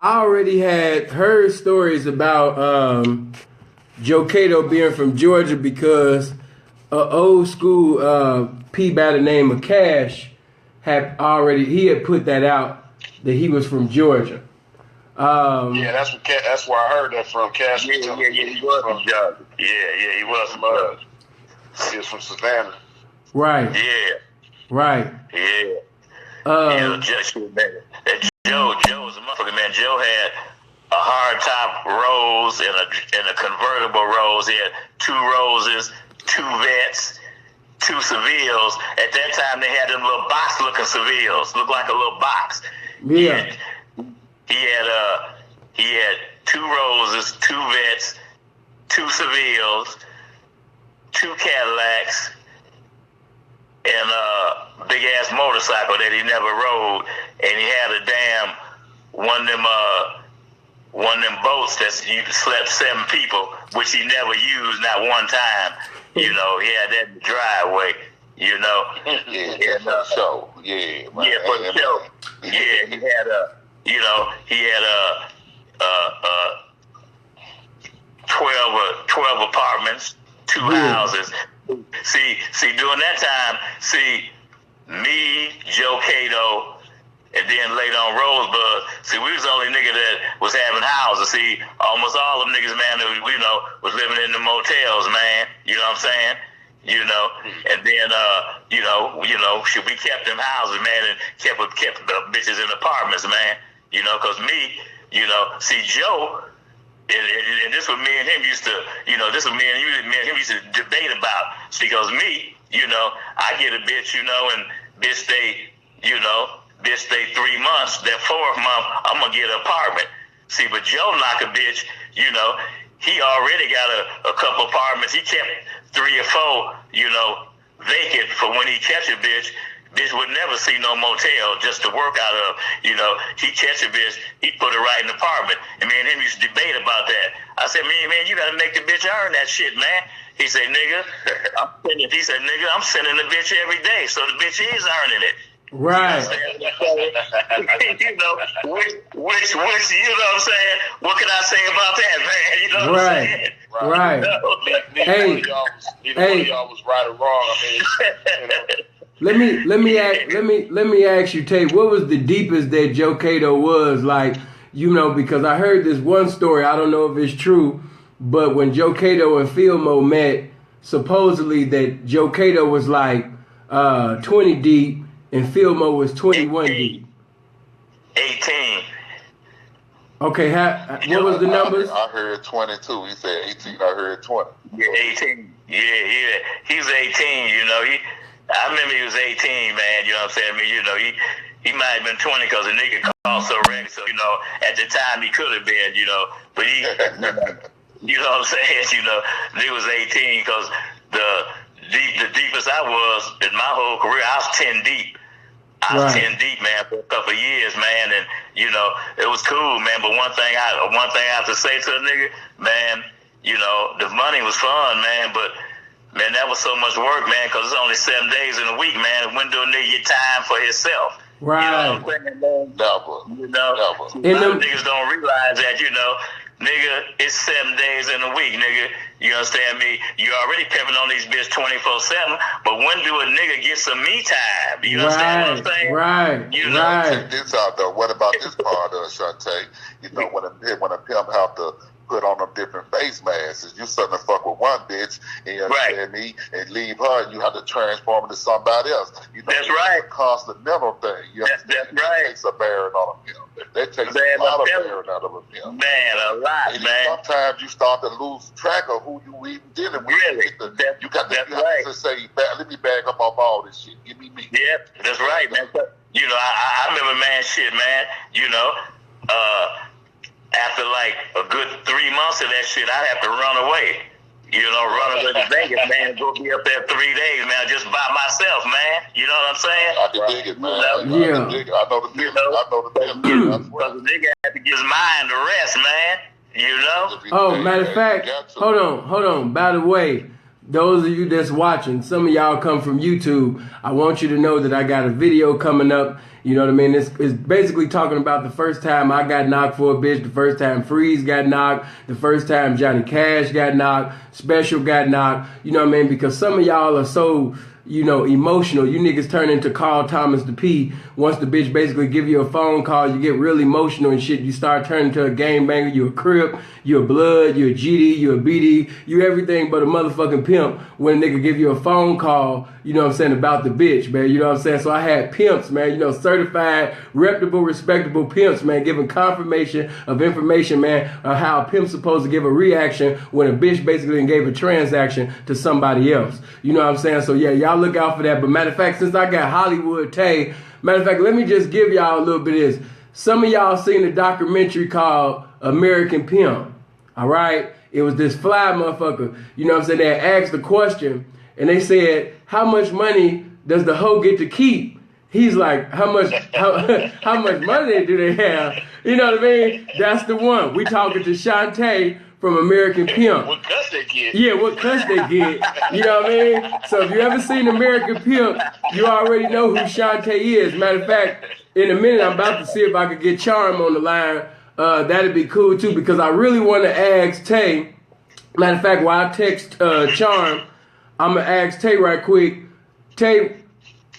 I already had heard stories about Joe Cato being from Georgia because a old school P by the name of Cash he had put that out that he was from Georgia. Yeah, that's where I heard that from. Cash. He was from Georgia. Yeah, he was from Georgia. He was from Savannah. Right. Yeah. Right. Yeah. Joe was a motherfucker, man. Joe had a hard top Rose and a convertible Rose. He had two Roses, two Vets, two Sevilles. At that time, they had them little box-looking Sevilles. Looked like a little box. Yeah. He had two Roses, two Vets, two Sevilles, two Cadillacs, and a big ass motorcycle that he never rode, and he had a damn one of them boats that you slept 7 people, which he never used not one time. You know, he had that in the driveway. You know, yeah, for the show. Yeah, man. Yeah, for the show. Yeah, he had a 12 apartments, 2 houses. See, during that time, me, Joe Cato, and then later on Rosebud, we was the only nigga that was having houses. See, almost all them niggas, man, was living in the motels, man. You know what I'm saying? You know, and then, we kept them houses, man, and kept the bitches in apartments, man. You know, cause me, Joe, and this was me and him used to, this was me and him used to debate about. Because me, I get a bitch, and bitch stay 3 months. That 4th month, I'm gonna get an apartment. See, but Joe knock a bitch, he already got a couple apartments. He kept 3 or 4, vacant for when he catch a bitch. Bitch would never see no motel just to work out of. He catch a bitch, he put her right in the apartment. And me and him used to debate about that. I said, man, you gotta make the bitch earn that shit, man. He said, nigga, I'm sending the bitch every day, so the bitch is earning it. Right. Which, you know what I'm saying? What can I say about that, man? You know what I'm saying? Right. Neither one of y'all was right or wrong. I mean, Let me ask you, Tate, what was the deepest that Joe Cato was like? Because I heard this one story. I don't know if it's true, but when Joe Cato and Filmo met, supposedly that Joe Cato was like 20 deep and Filmo was 21 deep. 18. Okay, what was the numbers? I heard 22. He said 18. I heard 20. Yeah, 18. Yeah. He's 18. I remember he was 18, man. You know what I'm saying? I mean, he might have been 20 because the nigga called so ready. So, at the time he could have been, but he, you know what I'm saying? He was 18 because the deepest I was in my whole career, I was 10 deep. I was 10 deep, man, for a couple of years, man, and it was cool, man. But one thing I have to say to a nigga, man, the money was fun, man, but man, that was so much work, man, because it's only 7 days in a week, man. When do a nigga get time for himself? Right. You know what I'm saying, man? Never. A lot of niggas don't realize that, nigga, it's 7 days in a week, nigga. You understand me? You already pimping on these bitches 24/7, but when do a nigga get some me time? You understand what I'm saying? Right. Check this out, though. What about this part, Schauntte? When a pimp have to put on them different face masks, you suddenly fuck with one bitch, and you understand me, and leave her, and you have to transform into somebody else. That's right. It's a constant mental thing. That's right. That takes a bearing on a pimp. That takes a lot of bearing out of a pimp. Man, a lot, and man. Sometimes you start to lose track of who you even dealing with. Really? You have to say, let me back up off all this shit. Give me me. Yep, that's right, man. I remember, man, shit, man. After like a good 3 months of that shit, I'd have to run away. Run away to Vegas, man, go be up there 3 days, man, just by myself, man. You know what I'm saying? I can dig it, man. I know the deal. Because the nigga had to get his mind to rest, man. Oh, matter of fact, hold on. By the way, those of you that's watching, some of y'all come from YouTube. I want you to know that I got a video coming up. You know what I mean? It's basically talking about the first time I got knocked for a bitch, the first time Freeze got knocked, the first time Johnny Cash got knocked, Special got knocked. You know what I mean? Because some of y'all are so, you know, emotional. You niggas turn into Carl Thomas the P. Once the bitch basically give you a phone call, you get real emotional and shit. You start turning to a game banger. You a Crip, you a Blood, you a GD, you a BD, you everything but a motherfucking pimp when a nigga give you a phone call, you know what I'm saying, about the bitch, man. You know what I'm saying? So I had pimps, man, you know, certified, reputable, respectable pimps, man, giving confirmation of information, man, of how a pimp's supposed to give a reaction when a bitch basically gave a transaction to somebody else. You know what I'm saying? So yeah, y'all look out for that. But matter of fact, since I got Hollywood Tay, matter of fact, let me just give y'all a little bit of this. Some of y'all seen the documentary called American Pimp. All right? It was this fly motherfucker. You know what I'm saying? They asked the question and they said, how much money does the hoe get to keep? He's like, how much money do they have? You know what I mean? That's the one. We talking to Schauntte from American Pimp. What cuss they get? Yeah, what cuss they get. You know what I mean? So if you ever seen American Pimp, you already know who Schauntte is. Matter of fact, in a minute, I'm about to see if I could get Charm on the line. That'd be cool too, because I really want to ask Tay. Matter of fact, while I text Charm, I'm going to ask Tay right quick. Tay,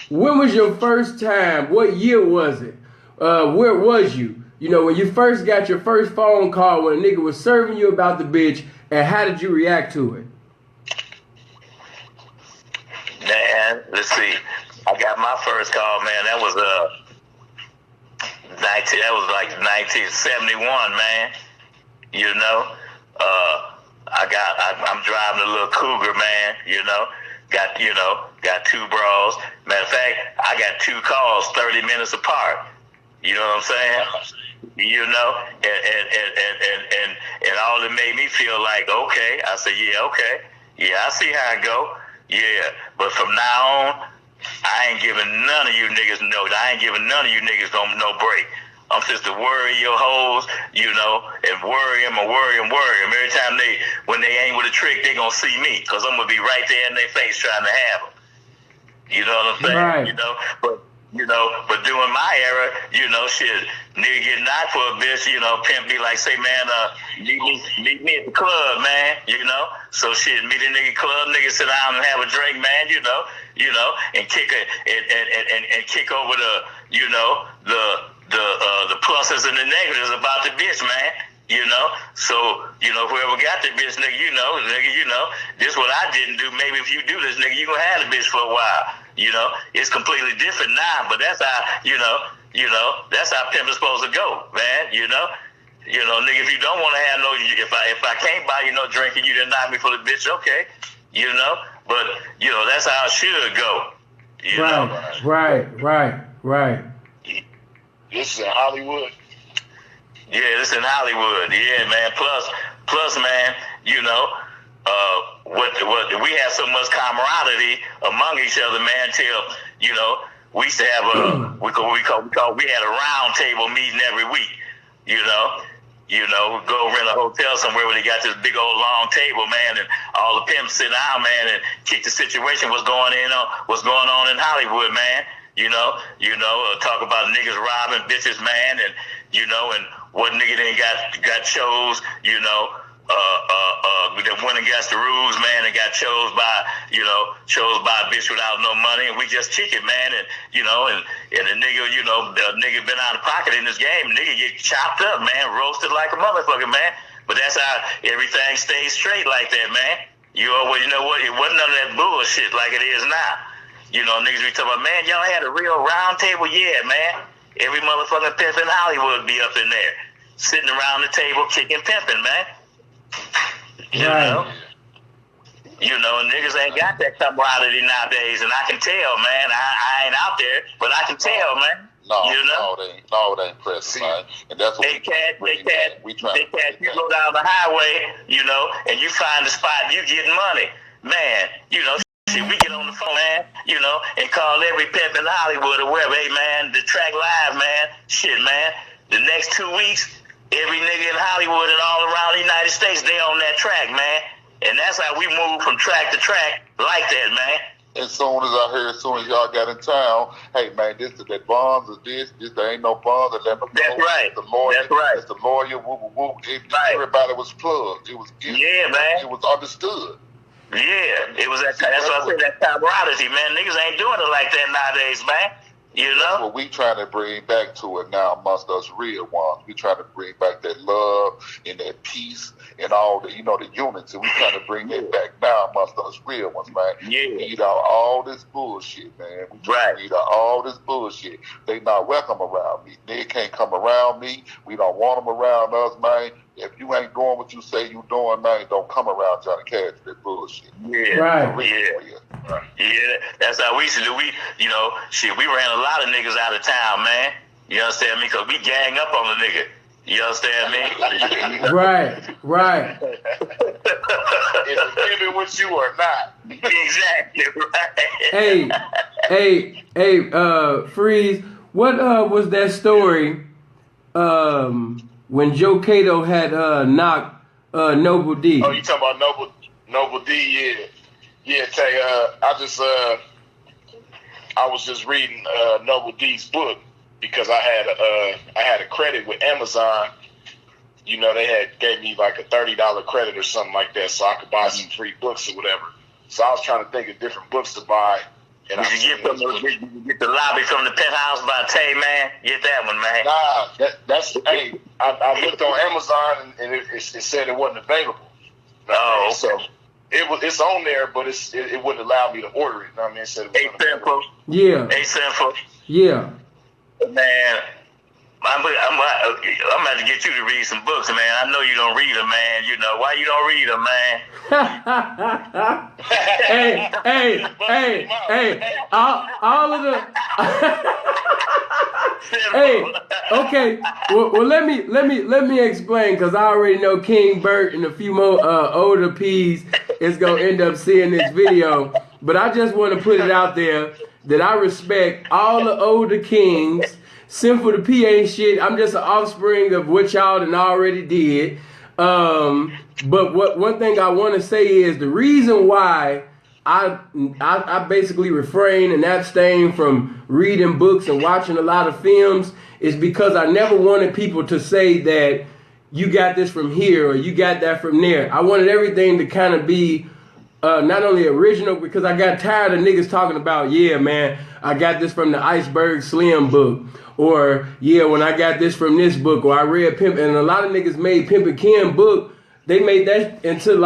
when was your first time? What year was it? Where was you? You know, when you first got your first phone call when a nigga was serving you about the bitch, and how did you react to it? Man, let's see. I got my first call, man. That was like 1971, man. You know, I'm driving a little Cougar, man. You know, got two bras. Matter of fact, I got two calls 30 minutes apart. You know what I'm saying? You know, and all it made me feel like, okay. I said, yeah, okay. Yeah, I see how it go. Yeah, but from now on, I ain't giving none of you niggas no break. I'm just to worry your hoes, you know, and worry them. Every time when they ain't with a trick, they gonna see me, because I'm gonna be right there in their face trying to have them. You know what I'm saying? Right. But during my era, you know, shit, nigga get knocked for a bitch, you know, pimp be like, say, man, meet me at the club, man, you know. So shit, meet a nigga club, nigga sit down and have a drink, man, you know, and kick over the, you know, the pluses and the negatives about the bitch, man. You know, so, you know, whoever got the bitch, nigga, you know, this what I didn't do. Maybe if you do this, nigga, you gonna have the bitch for a while. You know, it's completely different now, but that's how, that's how pimp is supposed to go, man. You know, nigga, if you don't want to have no, if I can't buy you no drink and you didn't knock me for the bitch, okay, you know, but, you know, that's how it should go. You know? Right. This is in Hollywood. Yeah, this in Hollywood. Yeah, man. Plus, man, you know, what we had so much camaraderie among each other, man. Till, you know, we used to have we had a round table meeting every week. You know, go rent a hotel somewhere where they got this big old long table, man, and all the pimps sit down, man, and kick the situation. What's going on in Hollywood, man? Talk about niggas robbing bitches, man, and and what nigga then got chose, that went against the rules, man, and got chose by a bitch without no money, and we just kick it, man, and the nigga, the nigga been out of pocket in this game, nigga get chopped up, man, roasted like a motherfucker, man. But that's how everything stays straight like that, man. You know what? It wasn't none of that bullshit like it is now. Niggas be talking about, man, y'all had a real round table, yeah, man. Every motherfucking pimp in Hollywood be up in there, sitting around the table kicking pimping, man. Niggas ain't got that camaraderie nowadays, and I can tell, man. I ain't out there, but I can tell, man. No, they ain't present, man. And that's what they catch you go down the highway, and you find the spot, you getting money, man. Shit, we get on the phone, man, and call every pimp in Hollywood or wherever. Hey, man, the track live, man. Shit, man. The next 2 weeks, every nigga in Hollywood and all around the United States, they on that track, man. And that's how we move from track to track like that, man. As soon as y'all got in town, hey man, this is that bonds or this there ain't no bonds. That's right. The lawyer, that's right. It's the lawyer. Woo, woo, woo. Right. Everybody was plugged. Man. It was understood. Yeah, it was that. That's why I said that camaraderie, man. Niggas ain't doing it like that nowadays, man. You know? That's what we trying to bring back to it now amongst us real ones. We trying to bring back that love and that peace and all the, the unity. We trying to bring that back now amongst us real ones, man. Yeah. We need out all this bullshit, man. We trying to need out all this bullshit. They not welcome around me. They can't come around me. We don't want them around us, man. If you ain't doing what you say you doing, man, don't come around trying to catch that bullshit. Yeah. Right. Yeah, that's how we used to do. We ran a lot of niggas out of town, man. You understand me? Because we gang up on the nigga. You understand me? Right. It's a with you or not. Exactly, right. Hey, Freeze, what was that story when Joe Cato had knocked Noble D? Oh, you talking about Noble D? Yeah. Yeah, Tay, I was just reading Noble D's book because I had a credit with Amazon. They gave me like a $30 credit or something like that, so I could buy some free books or whatever. So I was trying to think of different books to buy. And Did you get the lobby from the penthouse by Tay, man? Get that one, man. Nah, that's hey. I looked on Amazon and it said it wasn't available. Oh, okay. So it's on there, but it wouldn't allow me to order it. You know what I mean? It said it was simple. Yeah. Simple. Yeah. Man, I'm about to get you to read some books, man. I know you don't read them, man. Why you don't read them, man? hey, all of the Hey, okay. Well, let me explain, because I already know King Bert and a few more older P's is gonna end up seeing this video. But I just want to put it out there that I respect all the older kings. Simple the P ain't shit. I'm just an offspring of what y'all done already did. But one thing I want to say is the reason why I basically refrain and abstain from reading books and watching a lot of films is because I never wanted people to say that you got this from here or you got that from there. I wanted everything to kind of be not only original, because I got tired of niggas talking about, yeah, man, I got this from the Iceberg Slim book. Or, yeah, when I got this from this book, or I read Pimp, and a lot of niggas made Pimp and Ken book, they made that into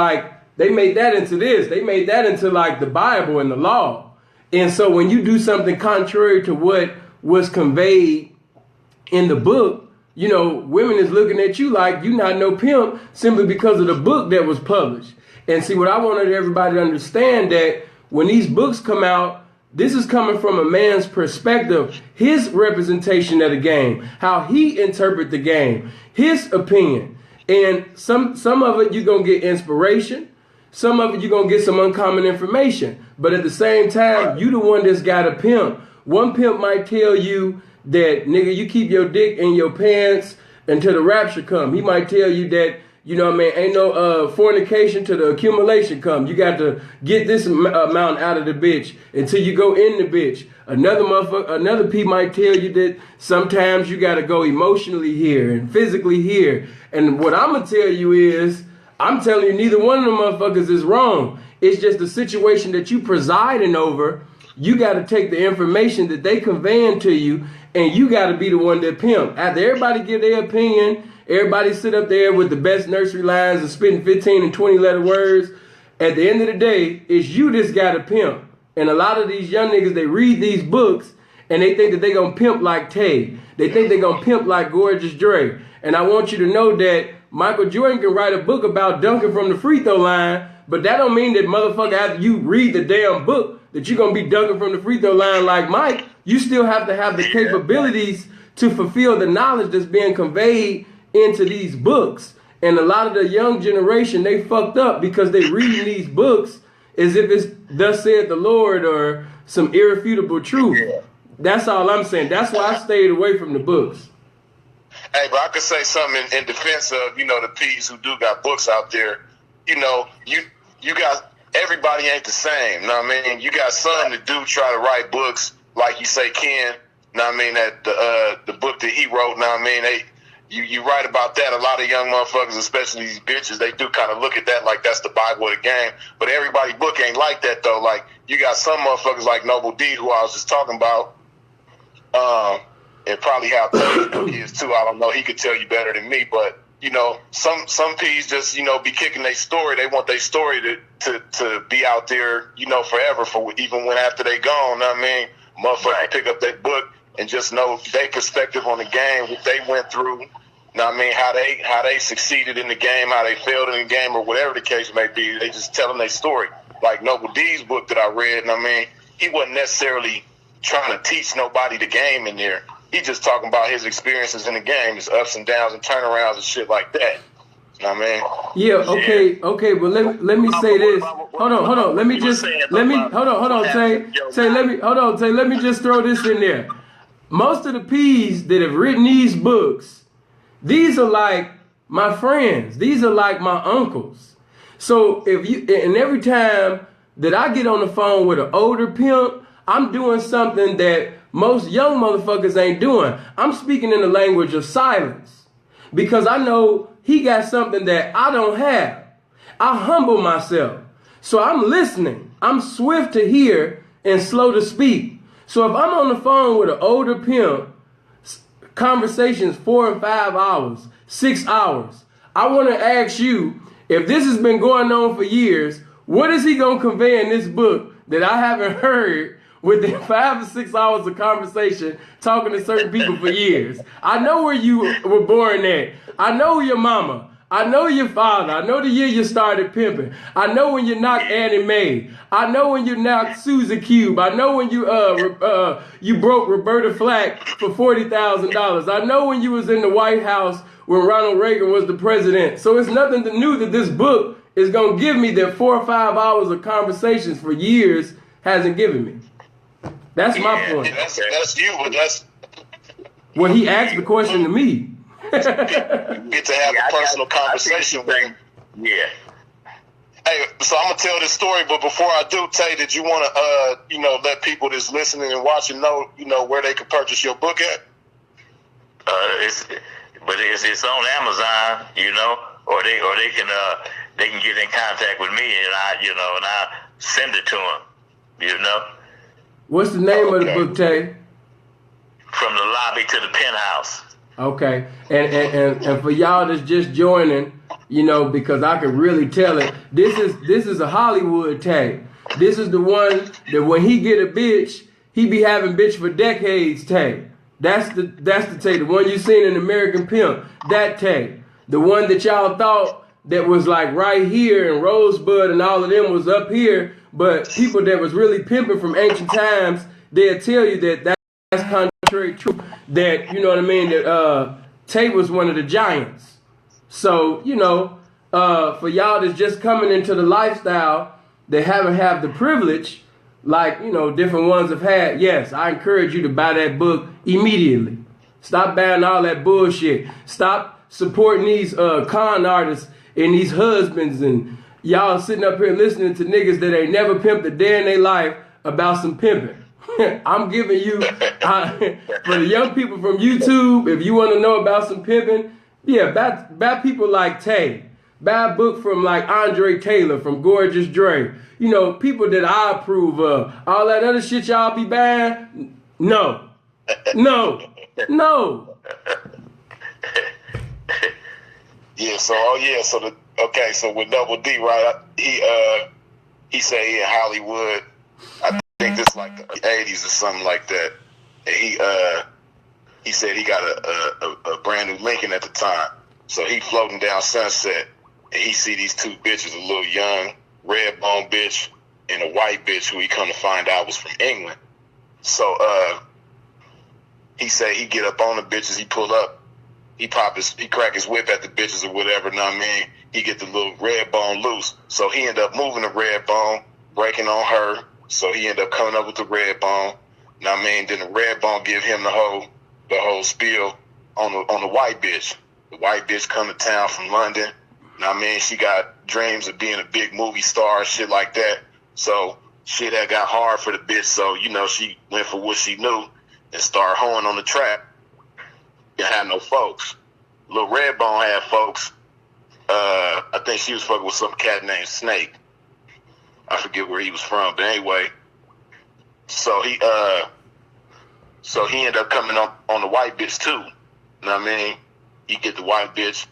they made that into this. They made that into like the Bible and the law. And so when you do something contrary to what was conveyed in the book, women is looking at you like you not no pimp simply because of the book that was published. And see, what I wanted everybody to understand, that when these books come out, this is coming from a man's perspective, his representation of the game, how he interpret the game, his opinion. And some of it you're going to get inspiration. Some of it you're going to get some uncommon information. But at the same time, you the one that's got a pimp. One pimp might tell you that, nigga, you keep your dick in your pants until the rapture come. He might tell you that, ain't no fornication till the accumulation come. You got to get this amount out of the bitch until you go in the bitch. Another P might tell you that sometimes you got to go emotionally here and physically here. And what I'm going to tell you is, I'm telling you, neither one of them motherfuckers is wrong. It's just the situation that you presiding over. You got to take the information that they conveying to you, and you got to be the one that pimp. After everybody give their opinion, everybody sit up there with the best nursery lines and spitting 15 and 20 letter words. At the end of the day, it's you that's got a pimp. And a lot of these young niggas, they read these books and they think that they gonna pimp like Tay. They think they gonna pimp like Gorgeous Dre. And I want you to know that Michael Jordan can write a book about dunking from the free throw line, but that don't mean that motherfucker, after you read the damn book, that you're gonna be dunking from the free throw line like Mike. You still have to have the capabilities to fulfill the knowledge that's being conveyed into these books. And a lot of the young generation, they fucked up because they reading these books as if it's thus said the Lord or some irrefutable truth. Yeah. That's all I'm saying. That's why I stayed away from the books. Hey, but I could say something in defense of, the P's who do got books out there. You you got everybody ain't the same. Know what I mean? You got some that do try to write books, like you say, Ken. Know what I mean? That the book that he wrote. Know what I mean? You write about that. A lot of young motherfuckers, especially these bitches, they do kind of look at that like that's the Bible of the game. But everybody's book ain't like that though. Like you got some motherfuckers like Noble D, who I was just talking about. And probably how Tony's book is too. I don't know. He could tell you better than me. But you know, some P's just be kicking their story. They want their story to be out there, forever, for even when after they gone. Know what I mean? Motherfucker pick up that book and just know their perspective on the game, what they went through. Know what I mean? How they succeeded in the game, how they failed in the game, or whatever the case may be. They just telling their story. Like Noble D's book that I read. Know what I mean? He wasn't necessarily trying to teach nobody the game in there. He just talking about his experiences in the game, his ups and downs and turnarounds and shit like that. You know what I mean? Yeah, okay, but let me say this. Hold on. Let me just throw this in there. Most of the P's that have written these books, these are like my friends. These are like my uncles. So every time that I get on the phone with an older pimp, I'm doing something that most young motherfuckers ain't doing. I'm speaking in the language of silence because I know he got something that I don't have. I humble myself. So I'm listening. I'm swift to hear and slow to speak. So if I'm on the phone with an older pimp, conversations 4 and 5 hours, 6 hours, I want to ask you, if this has been going on for years, what is he going to convey in this book that I haven't heard within 5 or 6 hours of conversation talking to certain people for years? I know where you were born at. I know your mama. I know your father. I know the year you started pimping. I know when you knocked Annie Mae. I know when you knocked Susie Cube. I know when you broke Roberta Flack for $40,000. I know when you was in the White House when Ronald Reagan was the president. So it's nothing new that this book is going to give me that 4 or 5 hours of conversations for years hasn't given me. That's my point. That's you, but that's... Well, he asked the question to me. You get to have a personal conversation with him. Yeah. Hey, so I'm going to tell this story, but before I do, Tay, did you want to, let people that's listening and watching know, where they can purchase your book at? It's on Amazon, or they can get in contact with me and I send it to them, What's the name of the book, Tay? From the Lobby to the Penthouse. Okay, and for y'all that's just joining, because I can really tell it. This is a Hollywood Tay. This is the one that when he get a bitch, he be having bitch for decades Tay. That's the Tay. The one you seen in American Pimp. That Tay. The one that y'all thought that was like right here and Rosebud and all of them was up here, but people that was really pimping from ancient times, they'll tell you that's contrary to truth. That, that Tay was one of the giants. So, for y'all that's just coming into the lifestyle that haven't had the privilege, like, different ones have had, yes, I encourage you to buy that book immediately. Stop buying all that bullshit. Stop supporting these con artists and these husbands and y'all sitting up here listening to niggas that ain't never pimped a day in their life about some pimping. I'm giving you, for the young people from YouTube, if you want to know about some pimping, buy people like Tay. Buy a book from like Andre Taylor, from Gorgeous Dre. People that I approve of. All that other shit y'all be buying, no. Yeah, so with Double D, right? He said he in Hollywood. I think this like the 80s or something like that. And he said he got a brand new Lincoln at the time. So he floating down Sunset and he see these two bitches, a little young red bone bitch and a white bitch who he come to find out was from England. So he said he get up on the bitches, he pull up, he crack his whip at the bitches or whatever, know what I mean? He get the little red bone loose. So he end up moving the red bone, breaking on her. So he end up coming up with the red bone. Know what I mean? Then the red bone give him the whole spiel on the white bitch. The white bitch come to town from London. Now, I mean, she got dreams of being a big movie star and shit like that. So shit that got hard for the bitch. So, you know, she went for what she knew and started hoeing on the track. Didn't have no folks. Lil Redbone had folks. I think she was fucking with some cat named Snake. I forget where he was from, but anyway. So he ended up coming on the white bitch too. You know what I mean? He get the white bitch.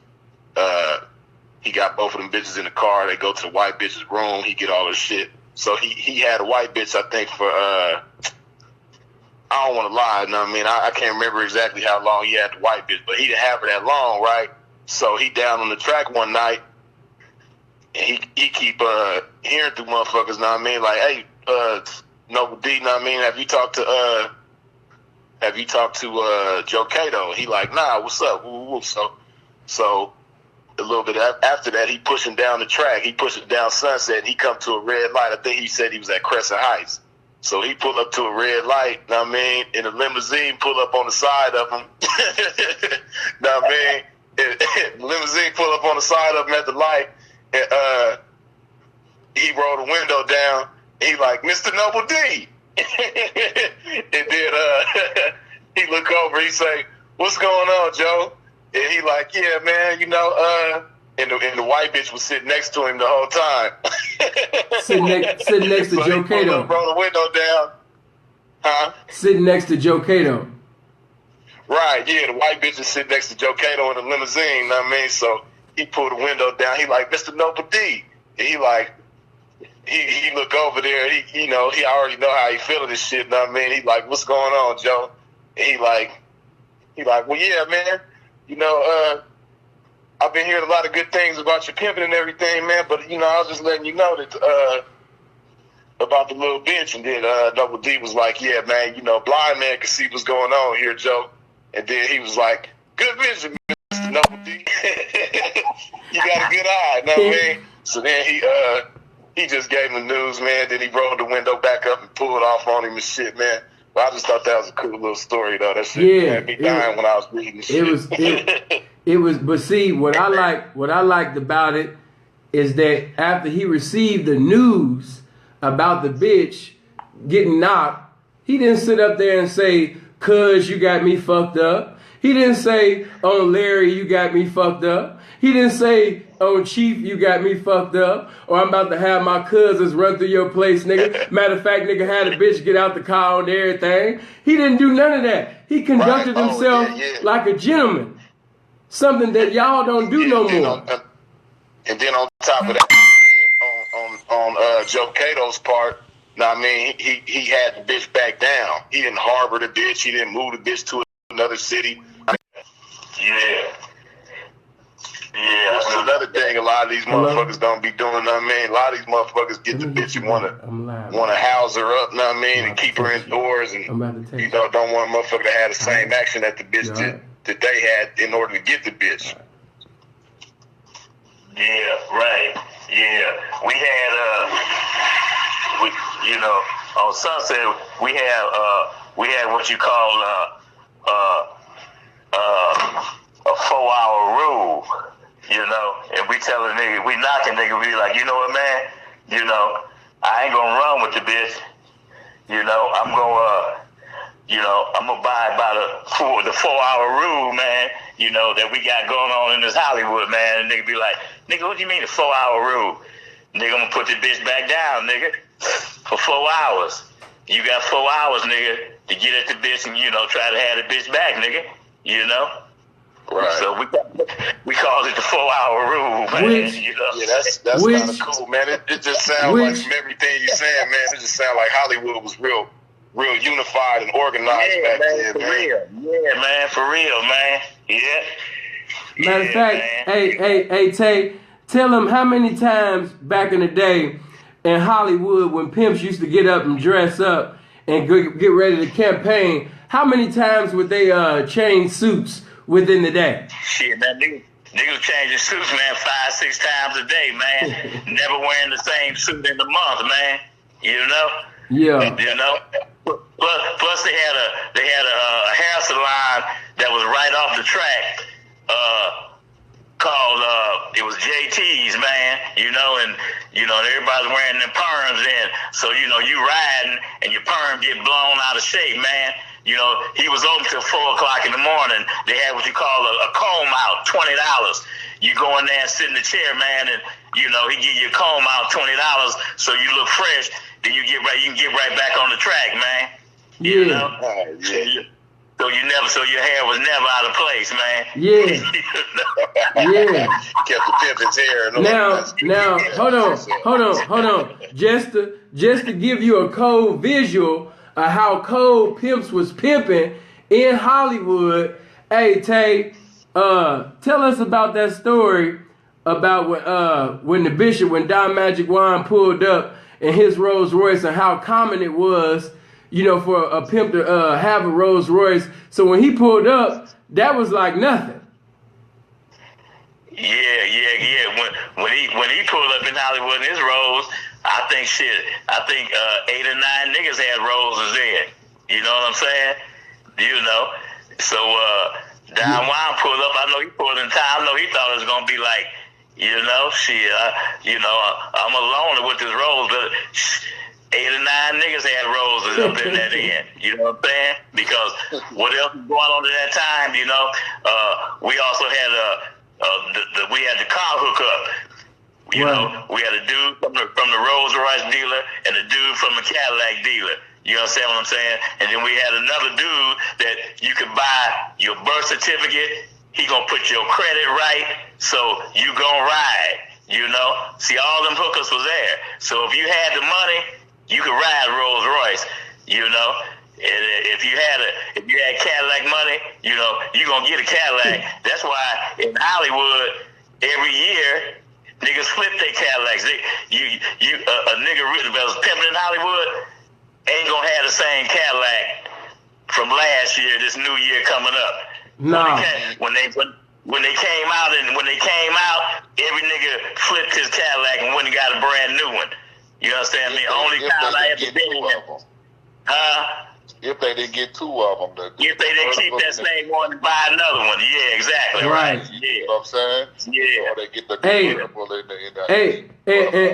He got both of them bitches in the car. They go to the white bitch's room. He get all this shit. So he had a white bitch, I think, for I don't want to lie. You know what I mean? I can't remember exactly how long he had the white bitch, but he didn't have her that long, right? So he down on the track one night, and he keep hearing through motherfuckers. Know what I mean? Like, hey, Noble D. Know what I mean? Have you talked to Joe Cato? He like, nah. What's up? Woo. So a little bit after that, he pushing down the track. He pushing down Sunset. And he come to a red light. I think he said he was at Crescent Heights. So he pull up to a red light. Know what I mean? In a limousine, pull up on the side of him. Know what I mean? Limousine pull up on the side of him at the light, and he rolled the window down. He like, Mr. Noble D. And then he look over. He say, "What's going on, Joe?" And he like, "Yeah, man, you know." And the white bitch was sitting next to him the whole time. sitting next to so Joe Cato. Roll the window down. Huh? Sitting next to Joe Cato. Right, yeah, the white bitch is sitting next to Joe Cato in the limousine, know what I mean? So he pulled the window down. He like, Mr. Noble D. And he like, he look over there. He already know how he feeling this shit, know what I mean? He like, what's going on, Joe? And he like, well, yeah, man, you know, I've been hearing a lot of good things about your pimping and everything, man, but, you know, I was just letting you know that, about the little bitch. And then Noble D was like, yeah, man, you know, blind man can see what's going on here, Joe. And then he was like, good vision, Mr. Noble D. You got a good eye, know what I mean? So then he just gave him the news, man. Then he rolled the window back up and pulled off on him and shit, man. But I just thought that was a cool little story, though. That shit had me dying when I was reading shit. It was, but see, what I liked about it is that after he received the news about the bitch getting knocked, he didn't sit up there and say, "Cuz you got me fucked up." He didn't say, "On Larry, you got me fucked up." He didn't say, "On Chief, you got me fucked up," or "I'm about to have my cousins run through your place, nigga." Matter of fact, nigga had a bitch get out the car and everything. He didn't do none of that. He conducted himself like a gentleman. Something that y'all don't do no more. And then on top of that, on Joe Cato's part, now I mean, he had the bitch back down. He didn't harbor the bitch. He didn't move the bitch to another city. Yeah. Which is another thing a lot of these motherfuckers don't be doing, know what I mean? A lot of these motherfuckers get the bitch and wanna house her up, know what I mean, and keep her indoors, and you know, don't want a motherfucker to have the same action that the bitch did that they had in order to get the bitch. Yeah, right. Yeah. We had you know, on Sunset we had what you call a 4-hour rule, you know, and we tell a nigga, we knock a nigga, we like, you know what, man, you know, I ain't gonna run with the bitch, you know, I'm gonna abide by the 4-hour rule, man, you know, that we got going on in this Hollywood, man. And nigga be like, nigga, what do you mean the 4-hour rule? Nigga, I'm gonna put the bitch back down, nigga, for 4 hours. You got 4 hours, nigga, to get at the bitch and, you know, try to have the bitch back, nigga, you know? Right. So we call it the 4-hour rule, man. You know? Yeah, that's kind of cool, man. It just sounds like from everything you're saying, man. It just sounds like Hollywood was real unified and organized back then, man. Real. Yeah, man, for real, man. Yeah. Matter of fact, hey, Tay, tell them how many times back in the day in Hollywood when pimps used to get up and dress up and get ready to campaign, how many times would they change suits within the day? Shit, man, niggas changing suits, man, 5-6 times a day, man. Never wearing the same suit in the month, man. You know? Yeah. You know? Plus they had a hair salon that was right off the track, called was JT's, man, you know, and everybody's wearing them perms then. So, you riding and your perm get blown out of shape, man. He was open till 4 o'clock in the morning. They had what you call a comb out, $20. You go in there and sit in the chair, man, and he give you a comb out, $20, so you look fresh. Then you can get right back on the track, man. You know? Yeah. So your hair was never out of place, man. Yeah. Yeah. Kept the pimp's hair. Now, hold on. Just to give you a cold visual of how cold Pimps was pimping in Hollywood. Hey, Tay, tell us about that story about when Don Magic Juan pulled up in his Rolls Royce and how common it was, for a pimp to have a Rolls Royce. So when he pulled up, that was like nothing. Yeah. When he pulled up in Hollywood in his Rolls, I think 8 or 9 niggas had Rolls then. You know what I'm saying? So Don Juan pulled up. I know he pulled in time. I know he thought it was gonna be like, I'm alone with this Rolls, but 8 or 9 niggas had Rolls up in that end. You know what I'm saying? Because what else was going on at that time? We also had we had the car hookup. We had a dude from the Rolls Royce dealer and a dude from the Cadillac dealer. You understand what I'm saying? And then we had another dude that you could buy your birth certificate. He gonna put your credit right, so you gonna ride. See, all them hookers was there. So if you had the money, you could ride Rolls Royce. If you had Cadillac money, you gonna get a Cadillac. That's why in Hollywood every year niggas flip their Cadillacs. A nigga that was pimping in Hollywood ain't gonna have the same Cadillac from last year, this new year coming up. No. When they came out, every nigga flipped his Cadillac and went and got a brand new one. You understand me? Only time I ever been in. If they didn't get 2 of them. If they didn't keep that same one and buy another one. Yeah, exactly. Right. Yeah. You know what I'm saying? Yeah. Or they get the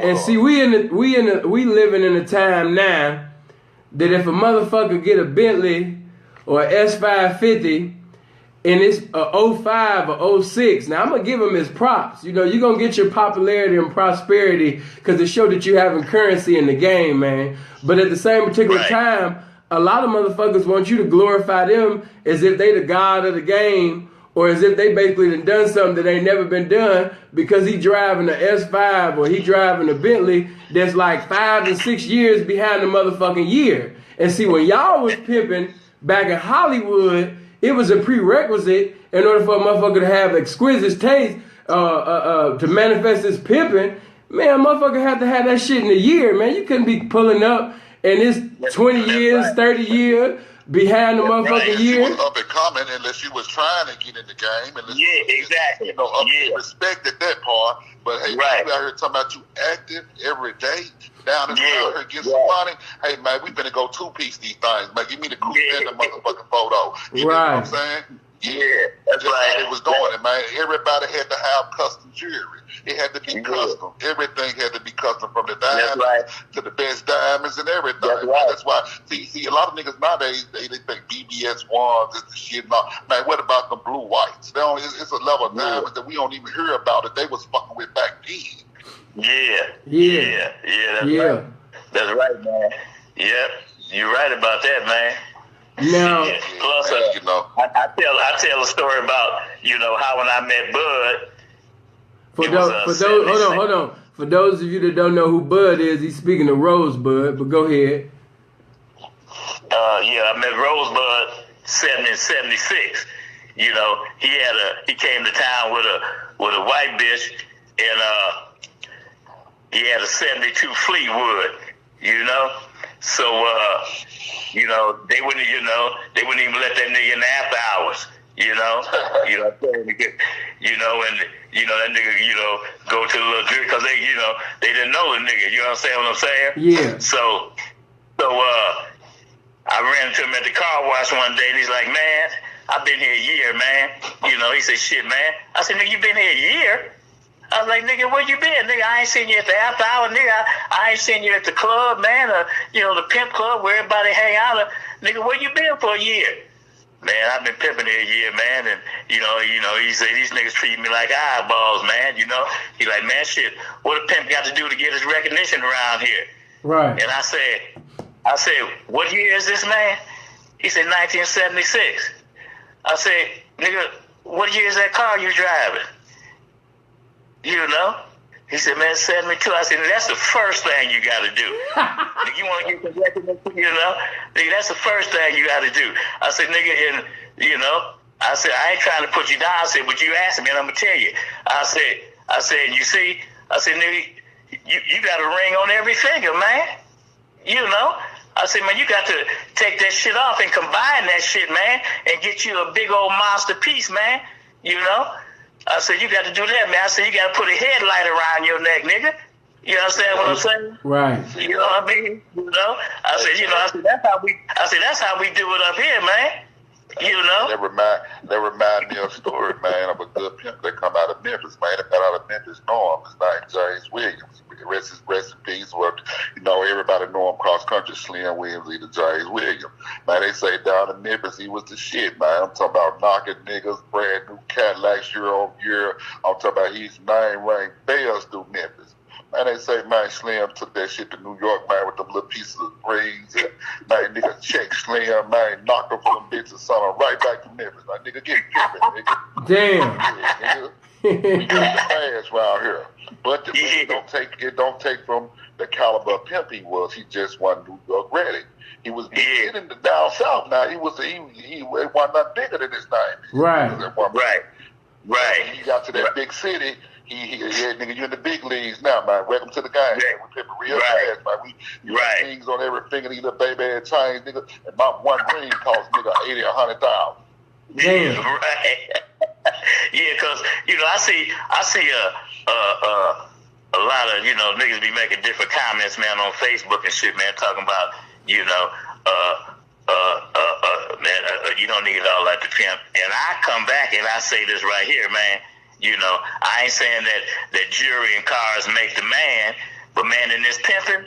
and see, we living in a time now that if a motherfucker get a Bentley or a S550 and it's a 05 or 06, now I'm gonna give him his props. You're gonna get your popularity and prosperity because it showed that you having currency in the game, man. But at the same particular time, a lot of motherfuckers want you to glorify them as if they the god of the game, or as if they basically done something that ain't never been done because he driving a S5 or he driving a Bentley that's like 5 and 6 years behind the motherfucking year. And see, when y'all was pimping back in Hollywood, it was a prerequisite in order for a motherfucker to have exquisite taste to manifest his pimping. Man, a motherfucker had to have that shit in a year, man. You couldn't be pulling up and it's 20 years, 30 years behind the motherfucking year. You was up and coming unless you was trying to get in the game. Exactly. Respected that part. But hey, you out here talking about you active every day down in the out here getting some money. Hey man, we finna go 2-piece these things. Man, give me the coupe and the motherfucking photo. You know what I'm saying? Yeah, that's right. It was doing it, man. Everybody had to have custom jewelry. It had to be custom. Everything had to be custom, from the diamonds to the best diamonds and everything. That's why. See, a lot of niggas nowadays they think BBS ones is the shit. No, man, what about the blue whites? It's a level of diamonds that we don't even hear about that they was fucking with back then. That's right. That's right, man. Yep, you're right about that, man. Now, plus, I tell a story about how when I met Bud. Hold on. For those of you that don't know who Bud is, he's speaking of Rosebud. But go ahead. I met Rosebud 76. He came to town with a white bitch, and he had a 72 Fleetwood. So they wouldn't even let that nigga in the after hours. And go to the little drink because they didn't know the nigga. You know what I'm saying? Yeah. So I ran into him at the car wash one day, and he's like, "Man, I've been here a year, man." He said, "Shit, man." I said, "Nigga, you been here a year?" I was like, nigga, where you been? Nigga, I ain't seen you at the after hour, nigga. I ain't seen you at the club, man, or, the Pimp Club where everybody hang out. Nigga, where you been for a year? Man, I've been pimping here a year, man, and, he said, these niggas treat me like eyeballs, man, He like, man, shit, what a pimp got to do to get his recognition around here? Right. And I said, what year is this, man? He said, 1976. I said, nigga, what year is that car you driving? He said, man, 72. I said, that's the first thing you got to do. Nigga, you want to get the recognition, Nigga, that's the first thing you got to do. I said, nigga, and, I said, I ain't trying to put you down. I said, but you asked me, and I'm going to tell you. I said, you see, nigga, you got a ring on every finger, man. I said, man, you got to take that shit off and combine that shit, man, and get you a big old monster piece, man. I said, you got to do that, man. I said, you got to put a headlight around your neck, nigga. You understand what I'm saying? Right. You know what I mean? I said, that's how we do it up here, man. That remind me of a story, man, of a good pimp that come out of Memphis, man. That got out of Memphis, know him. His name James Williams. Rest in peace. Well, everybody know him cross country, Slim Williams, either James Williams. Man, they say down in Memphis he was the shit, man. I'm talking about knocking niggas, brand new Cadillacs year on year. I'm talking about his name rang bells through Memphis. Man, they say, man, Slim took that shit to New York, man, with them little pieces of rings. And, man, nigga check Slim, man, knocked him from them bitches and sent him right back to Memphis. Like, nigga, get pimping, nigga. Damn. Yeah, nigga. We got the fast around here. But it don't take from the caliber of pimp he was. He just wasn't New York ready. He was getting the down south now. He was not bigger than his name. Right. Right. He got to that big city. He nigga, you in the big leagues now, man. Welcome to the game. Yeah. We pimping real fast, man. We got rings on every finger, these little baby ass chains, nigga. And my one ring costs nigga 80 or 100,000. Damn. Right. Yeah, cause I see a lot of niggas be making different comments, man, on Facebook and shit, man, talking about man, you don't need it all like the pimp. And I come back and I say this right here, man. I ain't saying that jewelry and cars make the man, but man, in this pimping,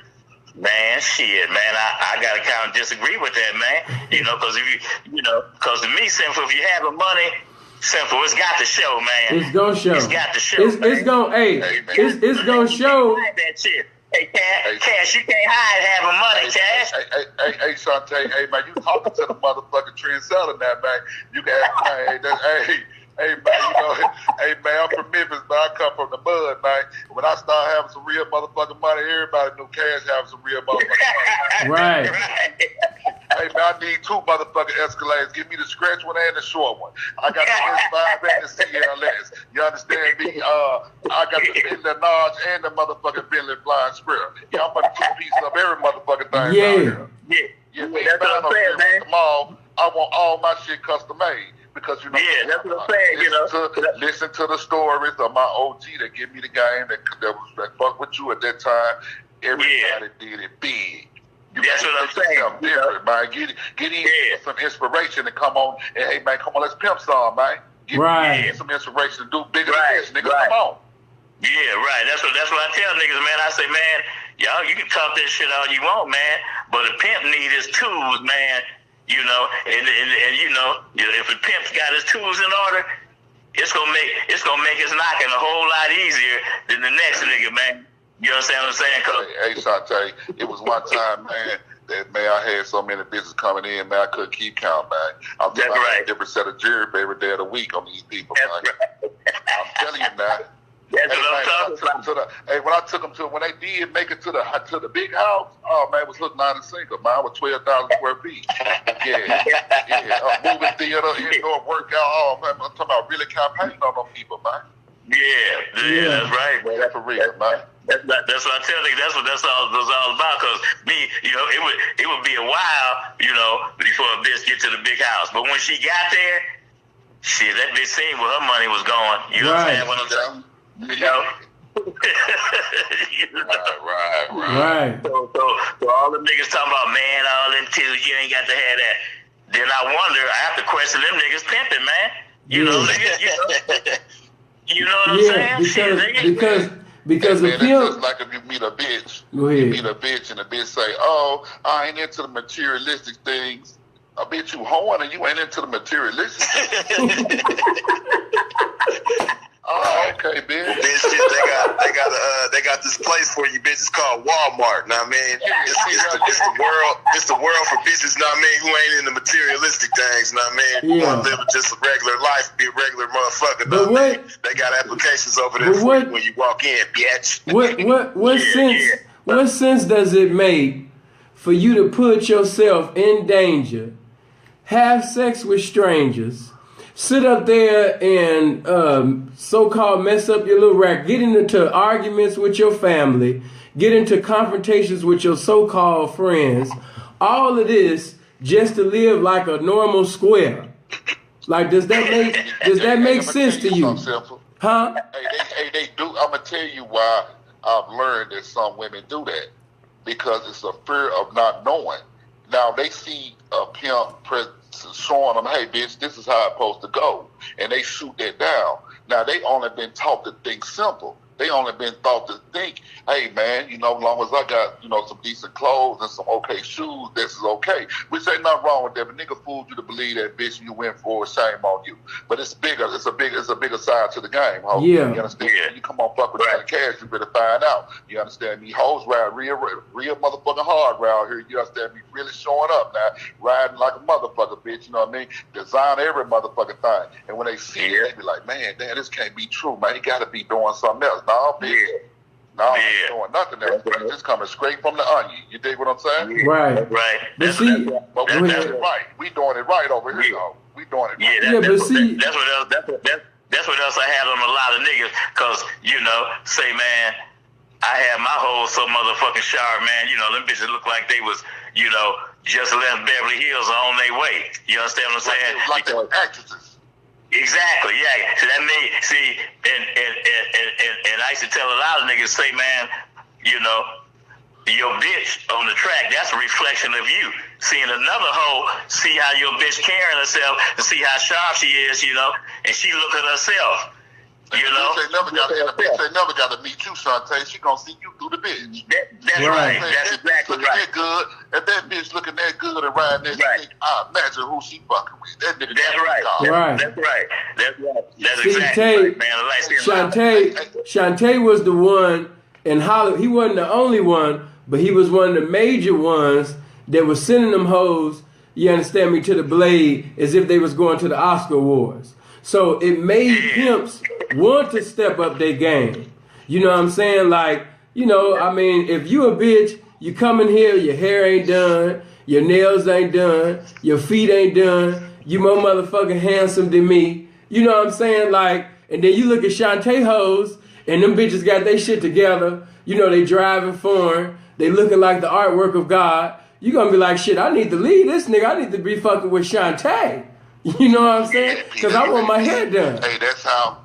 man, shit, man, I gotta kind of disagree with that, man. Because because to me, Sinful, if you have the money, Sinful, it's got to show, man. It's gonna show. It's got to show. It's gonna, it's gonna show. That shit. Hey, Cash, you can't hide having money, Cash. Hey, Schauntte, hey, man, you talking to the motherfucking trendsetter now, man. You can hey, man, hey, man, I'm from Memphis, but I come from the mud, man. When I start having some real motherfucking money, everybody knew Cash having some real motherfucking money. Right. Hey, man, I need 2 motherfucking Escalades. Give me the stretch one and the short one. I got the S5 and the CLS. You understand me? I got the Bentley Nodge and the motherfucking Bentley Flying Squirrel. Yeah, I'm going to piece up every motherfucking thing. Yeah, that's what I'm saying, man. I want all my shit custom made. Because that's what I'm saying. Listen to the stories of my OG that give me the game that fuck with you at that time. Everybody did it big. That's what I'm saying. Different, man. Get in some inspiration and come on. And hey, man, come on, let's pimp some, man. Get some inspiration to do bigger than this, nigga. Come on. Yeah, right. That's what I tell niggas, man. I say, man, y'all, you can talk that shit all you want, man, but a pimp need his tools, man. And if a pimp's got his tools in order, it's gonna make his knocking a whole lot easier than the next nigga, man. You understand what I'm saying? Hey, Schauntte, it was one time, man, that, man, I had so many business coming in, man, I couldn't keep count, man. I'm talking about a different set of jury every day of the week on these people, man. Right. I'm telling you now. That's what I'm talking about. When I took them to, when they did make it to the big house, oh man, it was hook, line, and sinker. Mine was 12,000 square feet. Movie theater, indoor workout. Oh man, I'm talking about really campaigning on them people, man. Yeah, that's right, man. That's for real, man. That's what I tell you. That's what that's all about. Cause me, it would be a while, before a bitch get to the big house. But when she got there, shit, that bitch seen where her money was going. You understand what I'm saying? Right. So all the niggas talking about, man, all them tools, you ain't got to have that. Then I wonder, I have to question them niggas pimping, man. Niggas, You know what I'm saying? Because hey, the man, it's pimp. just like if you meet a bitch. Go ahead. You meet a bitch and the bitch say, "Oh, I ain't into the materialistic things." I bet you hoeing and you ain't into the materialistic things. Oh, okay, bitch. Bitch, shit, they got this place for you, bitch. It's called Walmart. Know what I mean? It's the world for bitches. Know what I mean? Who ain't in the materialistic things. Know what I mean? Yeah. Want to live just a regular life, be a regular motherfucker. But know what I mean? They got applications over there for you when you walk in, bitch. What sense does it make for you to put yourself in danger, have sex with strangers, sit up there and so-called mess up your little rack, get into arguments with your family, get into confrontations with your so-called friends, all of this just to live like a normal square? Like, does that make sense to you? Huh? Hey, they do. I'm gonna tell you why I've learned that some women do that, because it's a fear of not knowing. Now they see a pimp showing them, "Hey, bitch, this is how it's supposed to go," and they shoot that down. Now they only been taught to think simple. They only been taught to think, "Hey, man, as long as I got, some decent clothes and some okay shoes, this is okay." Which ain't nothing wrong with that. But nigga fooled you to believe that, bitch, you went for it, shame on you. But it's bigger. It's a bigger side to the game, ho. Yeah. You understand? You come on fuck with that cash, you better find out. You understand me? Hoes ride real motherfucking hard around here. You understand me? Really showing up now, riding like a motherfucker, bitch. You know what I mean? Design every motherfucking thing. And when they see it, they be like, "Man, damn, this can't be true, man. He got to be doing something else." No, bitch. No, I ain't doing nothing else. It's just coming straight from the onion. You dig what I'm saying? Right. That's we doing it right. We doing it right over here, though. We doing it right. That's what else I had on a lot of niggas. Cause say, man, I had my whole so motherfucking sharp, man. Them bitches look like they was, just left Beverly Hills on their way. You understand what I'm saying? Like they were actresses. Exactly, yeah. So that made and I used to tell a lot of niggas, say, man, your bitch on the track, that's a reflection of you. Seeing another hoe, see how your bitch carrying herself, and see how sharp she is, and she look at herself. They never got to meet you, Schauntte. She gonna see you through the bitch. That's right. That's exactly right. That good. If that bitch looking that good and riding that stick, I imagine who she fucking with. That nigga. That's right. Right. That's right. That's See, exactly right, man. Schauntte was the one in Hollywood. He wasn't the only one, but he was one of the major ones that was sending them hoes, you understand me, to the blade as if they was going to the Oscar Awards. So it made pimps want to step up their game. You know what I'm saying? Like, if you a bitch, you come in here, your hair ain't done, your nails ain't done, your feet ain't done, you more motherfucking handsome than me. You know what I'm saying? Like, and then you look at Schauntte hoes, and them bitches got their shit together. They driving foreign, they looking like the artwork of God. You gonna be like, shit, I need to leave this nigga. I need to be fucking with Schauntte. You know what I'm saying? Because I want my hair done. Hey, that's how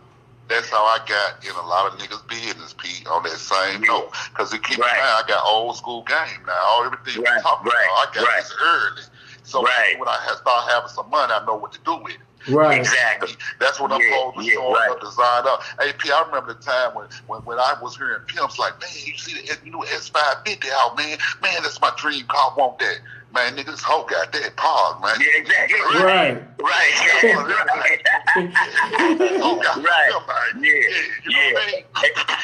I got in a lot of niggas' business, Pete, on that same note. Because keep in mind, I got old school game now. Everything we talking about, I got this early. So when I start having some money, I know what to do with it. Right. Exactly. That's what I'm supposed to show up, design up. Hey, P, I remember the time when I was hearing pimps like, "Man, you see the S550 out, man. Man, that's my dream car. I want that." Man, nigga, this hoe got that pog, man. Yeah, exactly. Right. Right.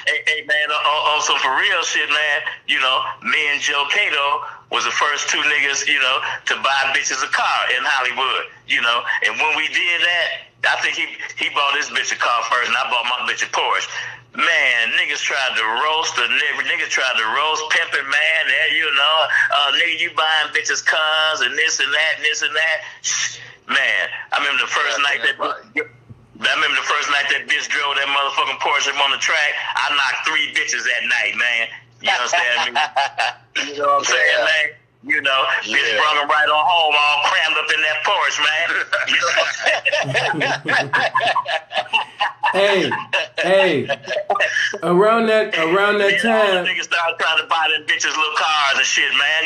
Hey, man, also for real shit, man, me and Joe Cato was the first two niggas, to buy bitches a car in Hollywood, and when we did that, I think he bought his bitch a car first, and I bought my bitch a Porsche. Man, niggas tried to roast Pimpin', man. Nigga, you buying bitches cars and this and that and this and that. Man, I remember the first night that bitch drove that motherfucking Porsche on the track. I knocked 3 bitches that night, man. You understand me? You know what I'm saying, man? Bitch brought him right on home, all crammed up in that Porsche, man. Hey, around that time, niggas started trying to buy them bitches little cars and shit, man.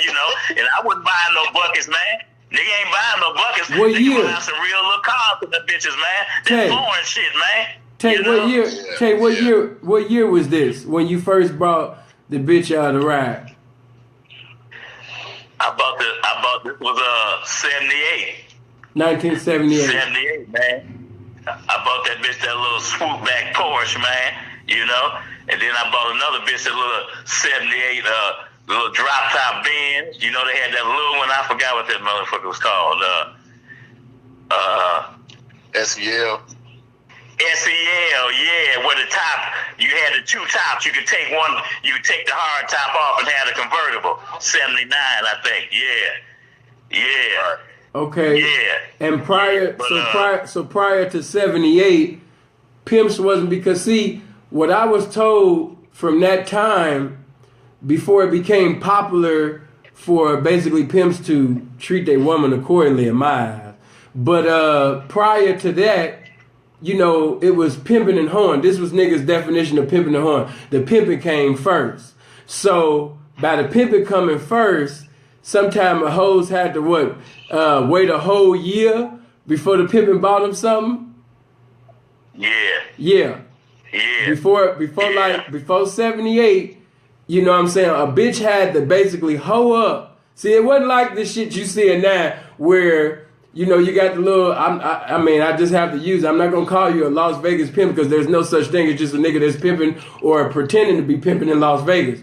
And I wasn't buying no buckets, man. Nigga ain't buying no buckets. What year? Buying some real little cars for the bitches, man. That foreign shit, man. Tay, what year? Tay, what year was this when you first brought the bitch out of the ride? I bought this was 78. 1978. 78, man. I bought that bitch that little swoop back Porsche, man. You know, and then I bought another bitch that little 78 little drop top Benz. You know, they had that little one. I forgot what that motherfucker was called. SEL. SEL, yeah, where the top, you had the two tops. You could take one, you could take the hard top off and have a convertible. 79, I think. Yeah. Okay. Yeah. And prior to 78, Pimps wasn't, because see, what I was told from that time, before it became popular for basically pimps to treat their woman accordingly in my eyes. But prior to that, you know, it was pimping and hoeing. This was niggas' definition of pimping and hoeing. The pimping came first. So by the pimping coming first, sometime the hoes had to wait a whole year before the pimping bought them something? Yeah. Before 78, you know what I'm saying, a bitch had to basically hoe up. See, it wasn't like this shit you see now where, you know, you got the little, I just have to use it. I'm not going to call you a Las Vegas pimp because there's no such thing as just a nigga that's pimping or pretending to be pimping in Las Vegas.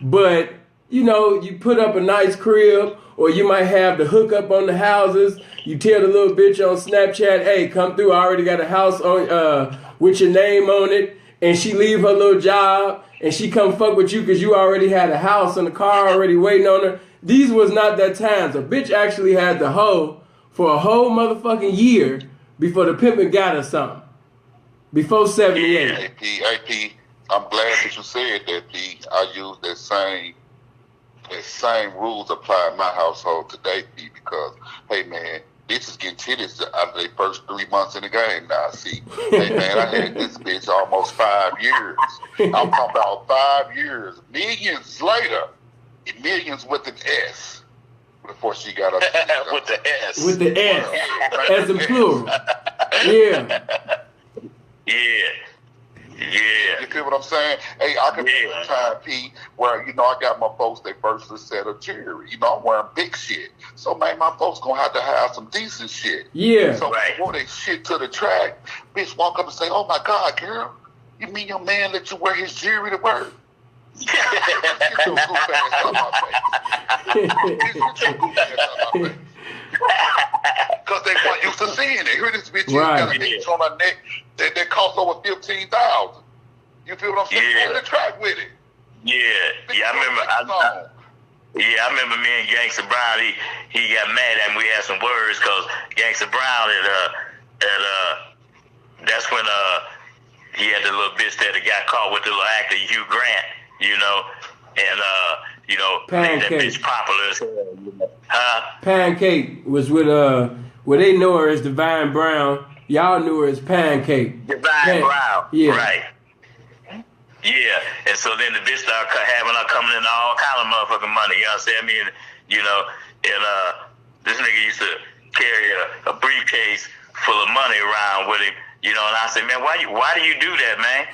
But, you know, you put up a nice crib, or you might have the hookup on the houses. You tell the little bitch on Snapchat, hey, come through. I already got a house on with your name on it. And she leave her little job and she come fuck with you because you already had a house and a car already waiting on her. These was not that times. A bitch actually had the hoe for a whole motherfucking year before the pimpin' got her something. Before 78. Hey, P, I'm glad that you said that, P. I use that same rules apply in my household today, P, because, hey, man, bitches getting titties out of their first 3 months in the game now, see. Hey, man, I had this bitch almost 5 years. I'm talking about 5 years. Millions later. Millions with an S. Before she got up. With the S. With the S. As in plural. Yeah. You feel what I'm saying? Hey, I can remember a time, P, where, you know, I got my folks their first set of jewelry. You know, I'm wearing big shit. So, man, my folks gonna have to have some decent shit. Yeah. So, before they shit to the track, bitch walk up and say, oh, my God, girl, you mean your man let you wear his jewelry to work? Get your goof ass out my face. Get your goof ass out my face. Because they weren't used to seeing it. Here this bitch got a bitch on her neck that cost over $15,000. You feel what I'm saying? On the track with it. I remember me and Gangsta Brown, he got mad at me. We had some words because Gangsta Brown that's when he had the little bitch that got caught with the little actor Hugh Grant, you know, and you know, made that bitch popular as hell, you know. Pancake was with where they know her as Divine Brown. Y'all knew her as Pancake. Divine Brown. Yeah. Right. Yeah. And so then the bitch started having her coming in all kind of motherfucking money. You know what I'm saying? I mean, you know, and this nigga used to carry a briefcase full of money around with him. You know, and I said, man, why do you do that, man?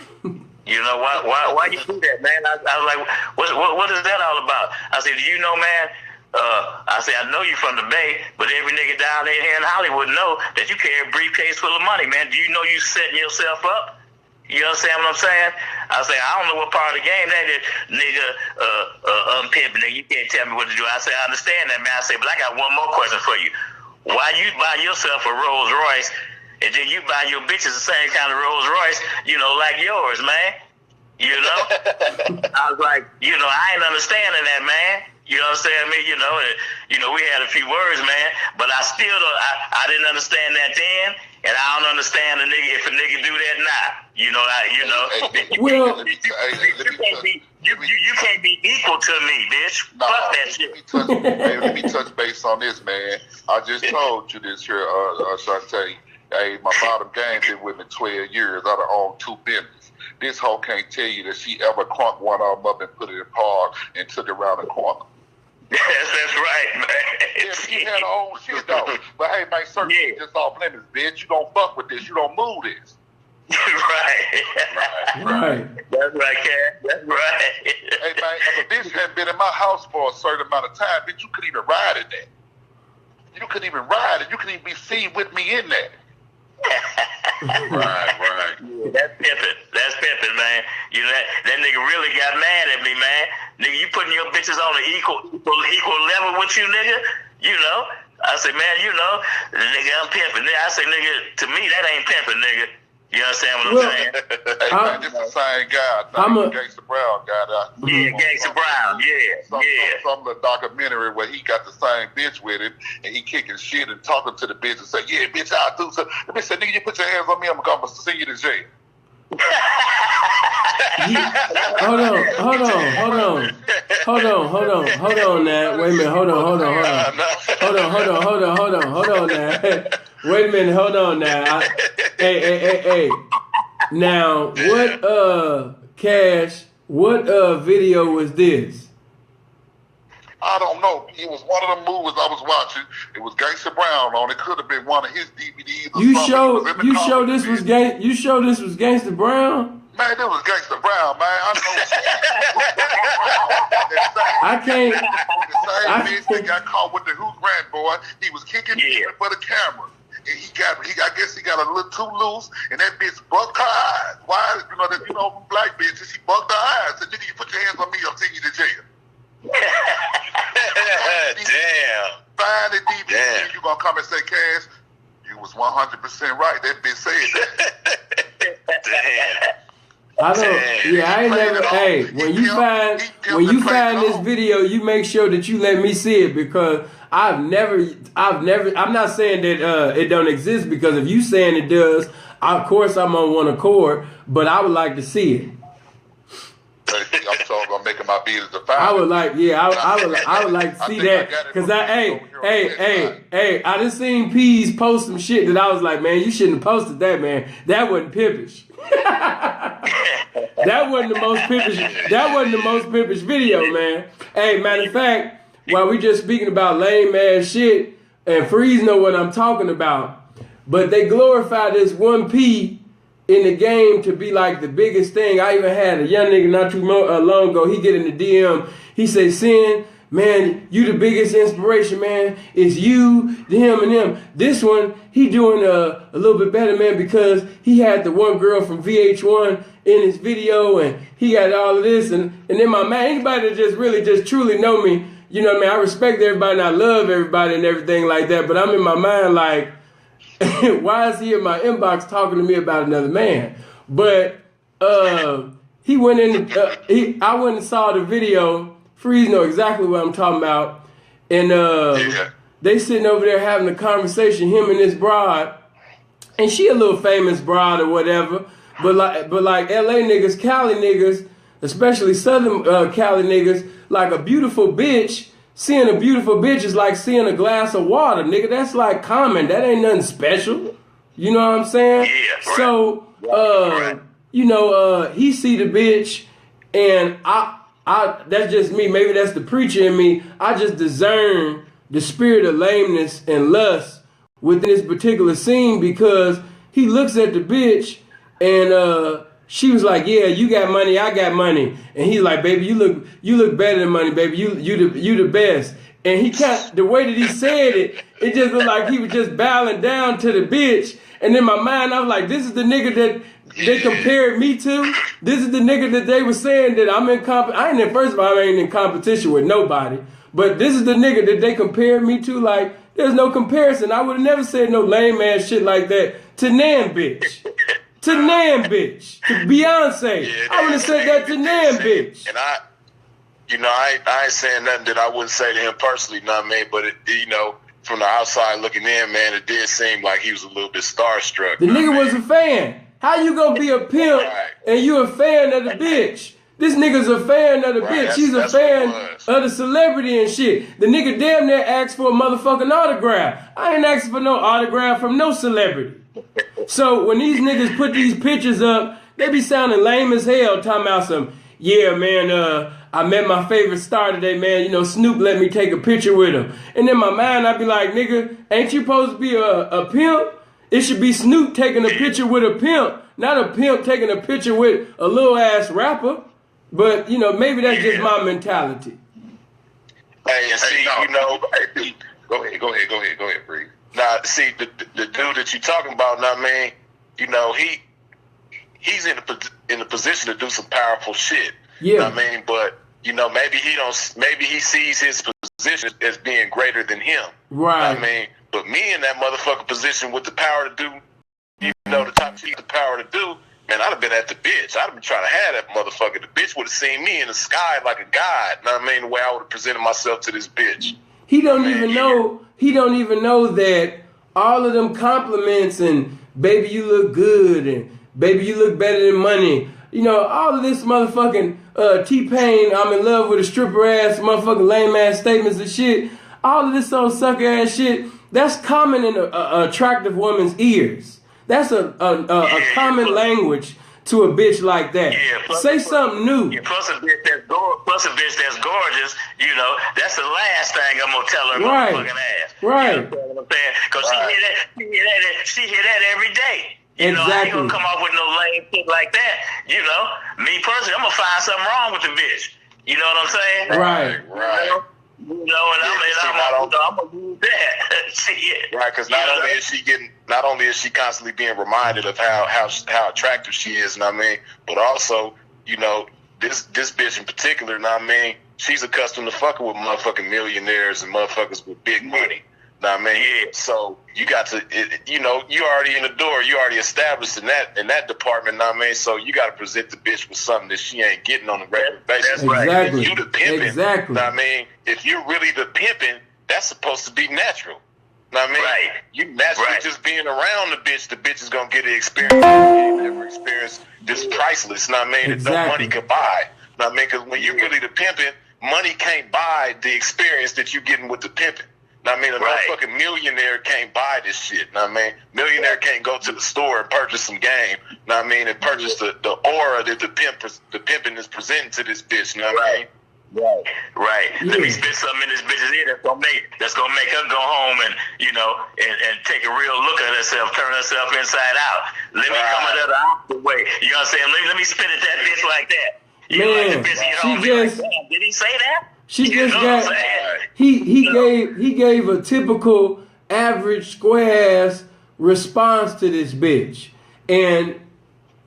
You know, why you do that, man? I was like, what is that all about? I said, do you know, man? I said, I know you from the Bay, but every nigga down there here in Hollywood know that you carry a briefcase full of money, man. Do you know you setting yourself up? You understand what I'm saying? I say, I don't know what part of the game that is, nigga, unpimping, nigga. You can't tell me what to do. I say, I understand that, man. I say, but I got one more question for you. Why you buy yourself a Rolls Royce and then you buy your bitches the same kind of Rolls Royce, you know, like yours, man? You know? I was like, you know, I ain't understanding that, man. You know what I'm saying? I mean, you know, we had a few words, man, but I still don't, I didn't understand that then, and I don't understand a nigga if a nigga do that now. You know, you can't be equal to me, bitch. No, fuck that shit. Let me touch base on this, man. I just told you this here, Schauntte. Hey, my bottom game been with me 12 years. I done owned 2 businesses. This hoe can't tell you that she ever crunked one of them up and put it in park and took it around the corner. Yes, that's right, man. Yeah, she had her own shit, though. But hey, man, certain just off limits, bitch. You don't fuck with this. You don't move this. Right. That's right, Cat. That's right. Hey man, if a bitch had been in my house for a certain amount of time, bitch, you couldn't even ride in that. You couldn't even ride it. You couldn't even be seen with me in that. Right. That's pimping, man. You know that nigga really got mad at me, man. Nigga, you putting your bitches on an equal level with you, nigga. You know. I say, man, you know, nigga, I'm pimping. I say, nigga, to me that ain't pimping, nigga. You understand what I'm saying? Hey man, this is the same guy. I'm a Gangsta Brown guy. Yeah, Gangsta Brown. Some little documentary where he got the same bitch with him, and he kicking shit and talking to the bitch and say, "Yeah, bitch, I'll do something." The bitch said, "Nigga, you put your hands on me, I'm gonna send you to jail." Hold on now. Wait a minute, hold on now. Wait a minute, hold on now. Hey. Now, what Cash, what video was this? I don't know. It was one of the movies I was watching. It was Gangsta Brown on. It could have been one of his DVDs or You something. show this was Gangsta Brown? Man, this was Gangsta Brown, man. I know. I can't. The same bitch that got caught with the hoot rat boy. He was kicking people for the camera. And I guess he got a little too loose, and that bitch bucked her eyes. Why? Black bitches, she bucked her eyes. Said, "Nigga, you put your hands on me, I'll send you to jail." Damn. Find the DVD. You gonna come and say, "Cash, you was 100% right." That bitch said that. Damn. I don't. Yeah, I ain't never. Hey, when you find this video, you make sure that you let me see it because I'm not saying that it don't exist because if you saying it does, of course I'm on one accord. But I would like to see it. I'm so gonna make it my business to find. I would like to see that because I done seen Peas post some shit that I was like, man, you shouldn't have posted that, man. That wasn't pimpish. That wasn't the most pimpish video, man. Hey, matter of fact, while we just speaking about lame ass shit, and Freeze know what I'm talking about, but they glorify this 1P in the game to be like the biggest thing. I even had a young nigga not too long ago. He get in the DM. He say, "Sin, man, you the biggest inspiration, man. It's you, him, and him." This one, he doing a little bit better, man, because he had the one girl from VH1 in his video, and he got all of this. And then my man, anybody that just truly know me, you know what I mean? I respect everybody and I love everybody and everything like that. But I'm in my mind like, why is he in my inbox talking to me about another man? But he went in. I went and saw the video. Freeze know exactly what I'm talking about. And they sitting over there having a conversation, him and this broad, and she a little famous broad or whatever. But like LA niggas, Cali niggas, especially Southern Cali niggas, like a beautiful bitch. Seeing a beautiful bitch is like seeing a glass of water, nigga. That's like common. That ain't nothing special. You know what I'm saying? Yeah. Right. So, he see the bitch, and I that's just me. Maybe that's the preacher in me. I just discern the spirit of lameness and lust within this particular scene because he looks at the bitch and she was like, "Yeah, you got money, I got money," and he's like, "Baby, you look better than money, baby. You the best." And he the way that he said it, it just looked like he was just bowing down to the bitch. And in my mind, I was like, "This is the nigga that they compared me to. This is the nigga that they were saying that I'm in first of all, I ain't in competition with nobody. But this is the nigga that they compared me to. Like, there's no comparison. I would have never said no lame ass shit like that to Nan bitch." To Nan bitch. To Beyonce. Yeah, I would have said that to Nan bitch. And I ain't saying nothing that I wouldn't say to him personally, know what I mean? But, from the outside looking in, man, it did seem like he was a little bit starstruck. The nigga was a fan. How you gonna be a pimp and you a fan of the bitch? This nigga's a fan of the bitch. He's a fan of the celebrity and shit. The nigga damn near asked for a motherfucking autograph. I ain't asking for no autograph from no celebrity. So when these niggas put these pictures up, they be sounding lame as hell, talking about some, "Yeah, man, I met my favorite star today, man. Snoop let me take a picture with him." And in my mind, I be like, "Nigga, ain't you supposed to be a pimp? It should be Snoop taking a picture with a pimp, not a pimp taking a picture with a little ass rapper. But you know, maybe that's just my mentality. Hey, and see, no. you know, Go ahead, Bree. now see the dude that you talking about. Now, man, you know he's in a position to do some powerful shit. Yeah. You know what I mean, but you know, maybe he sees his position as being greater than him. Right. You know what I mean, but me in that motherfucker position with the power to do, you know, the type of shit, the power to do, man, I'd have been at the bitch. I'd have been trying to have that motherfucker. The bitch would have seen me in the sky like a god. You know what I mean? The way I would have presented myself to this bitch. He don't even know. He don't even know that all of them compliments and baby you look good and baby you look better than money. You know, all of this motherfucking T-Pain, I'm in love with a stripper ass motherfucking lame ass statements and shit. All of this old sucker ass shit. That's common in a attractive woman's ears. That's a common language to a bitch like that. Yeah, say something new. Yeah, plus a bitch that's gorgeous, you know, that's the last thing I'm gonna tell her Right. motherfucking ass. Right. You know what I'm saying? Because she hear that every day. You know, I ain't Exactly. gonna come up with no lame shit like that. You know, me personally, I'm gonna find something wrong with the bitch. You know what I'm saying? Right. You know, and I'm gonna use that. Shit. Right, because not only is she constantly being reminded of how attractive she is, you know what I mean, but also, you know, this bitch in particular, you know what I mean, she's accustomed to fucking with motherfucking millionaires and motherfuckers with big money. You know what I mean? Yeah. So you got to, you know, you already in the door. You already established in that department. You know what I mean? So you got to present the bitch with something that she ain't getting on a regular basis. Exactly. If you the pimping, Exactly. you know what I mean? If you're really the pimping, that's supposed to be natural. You know what I mean? Right. You naturally just being around the bitch is gonna get the experience you never experienced. This priceless. You know what I mean? That no money could buy. You know what I mean? Because when you're really the pimping, money can't buy the experience that you're getting with the pimping. Know what I mean? A motherfucking millionaire can't buy this shit. Know what I mean? Millionaire can't go to the store and purchase some game. Know what I mean? And purchase the aura that the pimping is presenting to this bitch. Know what I mean? Right. Let me spit something in this bitch's ear that's gonna make her go home and, you know, and take a real look at herself, turn herself inside out. Let me come at her the opposite way. You know what I'm saying? Let me spit at that bitch like that. You know, like the bitch get home and be like, damn, did he say that? She You just know got. what I'm saying? He gave a typical average square ass response to this bitch, and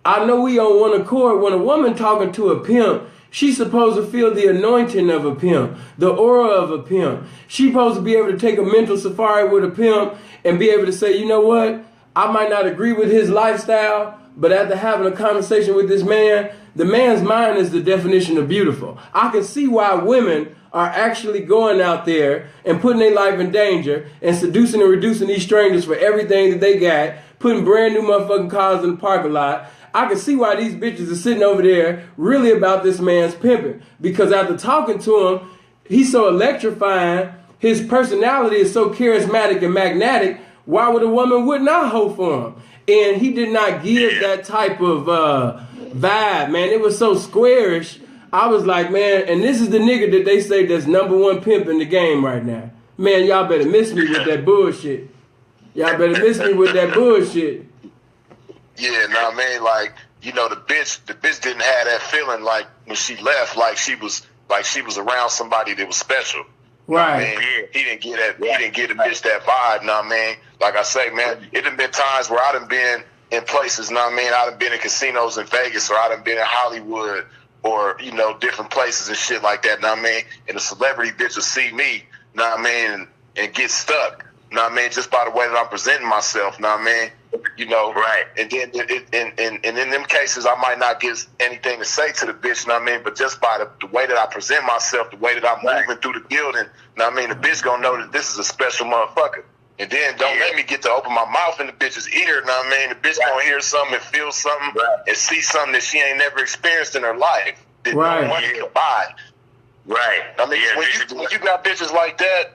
I know we on one accord. When a woman talking to a pimp, she's supposed to feel the anointing of a pimp, the aura of a pimp. She's supposed to be able to take a mental safari with a pimp and be able to say, you know what, I might not agree with his lifestyle, but after having a conversation with this man, the man's mind is the definition of beautiful. I can see why women are actually going out there and putting their life in danger and seducing and reducing these strangers for everything that they got, putting brand new motherfucking cars in the parking lot. I can see why these bitches are sitting over there really about this man's pimping. Because after talking to him, he's so electrifying, his personality is so charismatic and magnetic, why would a woman would not hope for him? And he did not give that type of vibe, man. It was so squarish. I was like, man, and this is the nigga that they say that's #1 pimp in the game right now. Man, y'all better miss me with that bullshit. Y'all better miss me with that bullshit. Yeah, no, I mean, like, you know, the bitch didn't have that feeling like when she left, like she was around somebody that was special. Right. I mean, he didn't get the bitch that vibe, know what I mean? Like I say, man, it done been times where I done been in places, know what I mean? I done been in casinos in Vegas, or I done been in Hollywood, or, you know, different places and shit like that, know what I mean? And a celebrity bitch will see me, know what I mean, and get stuck, know what I mean, just by the way that I'm presenting myself, know what I mean? You know, right? And then, and in them cases, I might not get anything to say to the bitch, you know what I mean? But just by the way that I present myself, the way that I'm moving through the building, you know what I mean? The bitch gonna know that this is a special motherfucker. And then don't let me get to open my mouth in the bitch's ear, you know what I mean? The bitch gonna hear something and feel something and see something that she ain't never experienced in her life that no money can buy. Right. I mean, when you got bitches like that,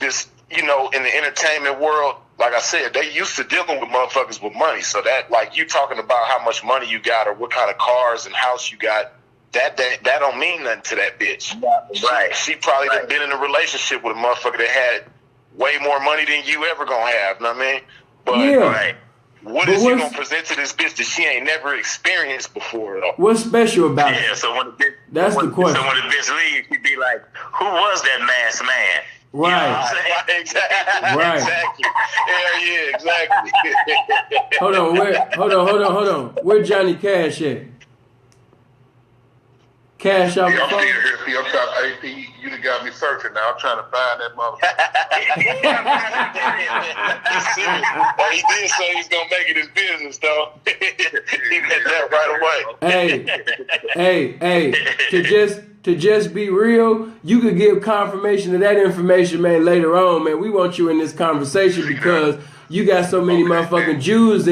this, you know, in the entertainment world, like I said, they used to dealing with motherfuckers with money. So that, like, you talking about how much money you got or what kind of cars and house you got, that don't mean nothing to that bitch. Right. She probably been in a relationship with a motherfucker that had way more money than you ever gonna have. Know what I mean? But yeah. What is you gonna present to this bitch that she ain't never experienced before? Though? What's special about it? Yeah, so when the bitch, that's the question. So when the bitch leaves, she be like, "Who was that masked man?" Right. You know what I'm saying? Exactly. Right. Exactly. Hell yeah, exactly. Hold on. Where Johnny Cash at? Cash out the I'm phone? still here. See, I'm trying. AP, you done got me searching now. I'm trying to find that motherfucker. He did say he's gonna make it his business, though. He meant that right away. Hey. To just be real, you could give confirmation of that information, man, later on, man. We want you in this conversation because you got so many motherfucking jewels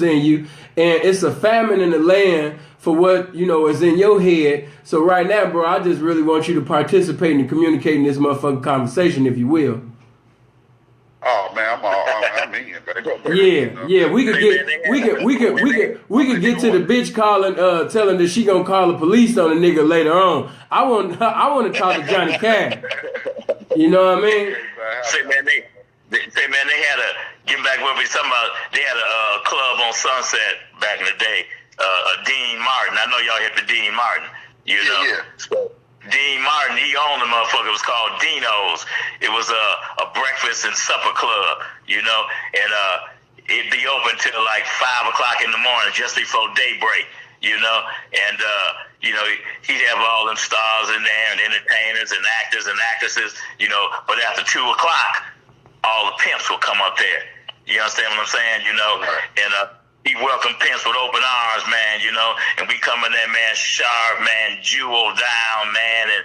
in you, and it's a famine in the land for what, is in your head. So right now, bro, I just really want you to participate and communicate in this motherfucking conversation, if you will. Oh man, I'm in, baby. Yeah. We could get to the bitch calling, telling that she gonna call the police on a nigga later on. I want to talk to Johnny Cash. You know what I mean? Say man, they had getting back what we talking about. They had a club on Sunset back in the day. Dean Martin. I know y'all hit the Dean Martin. You know. Yeah. So, Dean Martin, he owned the motherfucker. It was called Dino's. It was a breakfast and supper club, and it'd be open till like 5 o'clock in the morning, just before daybreak, and he'd have all them stars in there and entertainers and actors and actresses, but after 2 o'clock, all the pimps would come up there. You understand what I'm saying? And he welcomed pimps with open arms, man, and we come in there, man, sharp, man, jeweled down, man, and,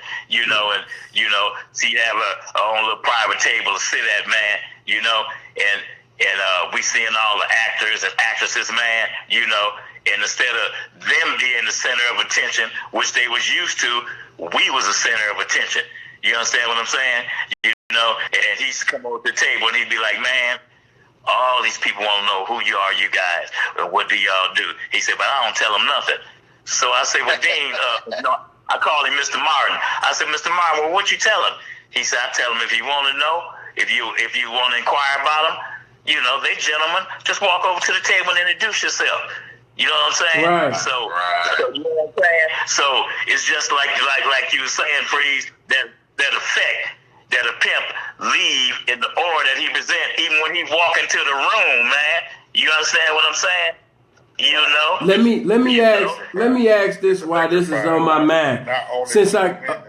so you have a own little private table to sit at, man, and we seeing all the actors and actresses, man, and instead of them being the center of attention, which they was used to, we was the center of attention. You understand what I'm saying? And he'd come over to the table and he'd be like, man, all these people want to know who you are, you guys. What do y'all do? He said, but I don't tell them nothing. So I say, well, Dean, I call him Mr. Martin. I said, Mr. Martin, well, what you tell him? He said, I tell him if you want to know, if you want to inquire about them, they gentlemen, just walk over to the table and introduce yourself. You know what I'm saying? Right. So you know what I'm saying? So it's just like you were saying, Freeze, that effect that a pimp leave in the aura that he present, even when he walk into the room, man. You understand what I'm saying? Let me ask this while this is on my mind.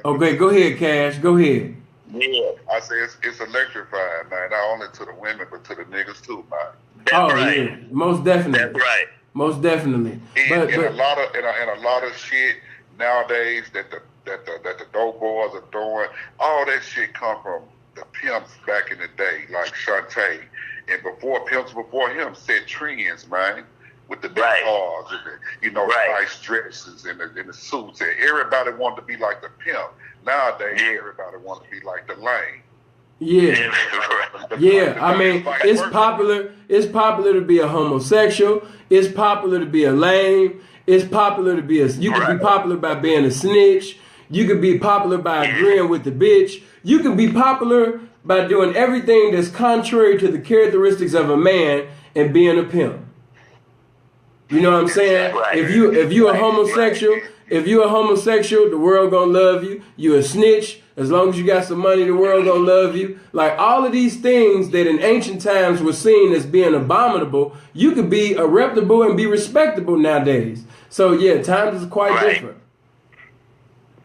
Okay, go ahead, Cash. Go ahead. Yeah. I say it's electrifying, man. Not only to the women, but to the niggas too, man. That's right. Yeah, most definitely. That's right. Most definitely. And a lot of shit nowadays that the dope boys are doing, all that shit come from the pimps back in the day, like Schauntte. And pimps before him set trends, man, with the big cars and the nice dresses and the suits. And everybody wanted to be like the pimp. Nowadays, everybody wants to be like the lame. Yeah. I mean, it's popular. It's popular to be a homosexual. It's popular to be a lame. It's popular to be you can be popular by being a snitch. You can be popular by agreeing with the bitch. You can be popular by doing everything that's contrary to the characteristics of a man and being a pimp. You know what I'm saying? If you a homosexual, the world gonna love you. You a snitch, as long as you got some money, the world gonna love you. Like all of these things that in ancient times were seen as being abominable, you could be a reputable and be respectable nowadays. So yeah, times is quite different.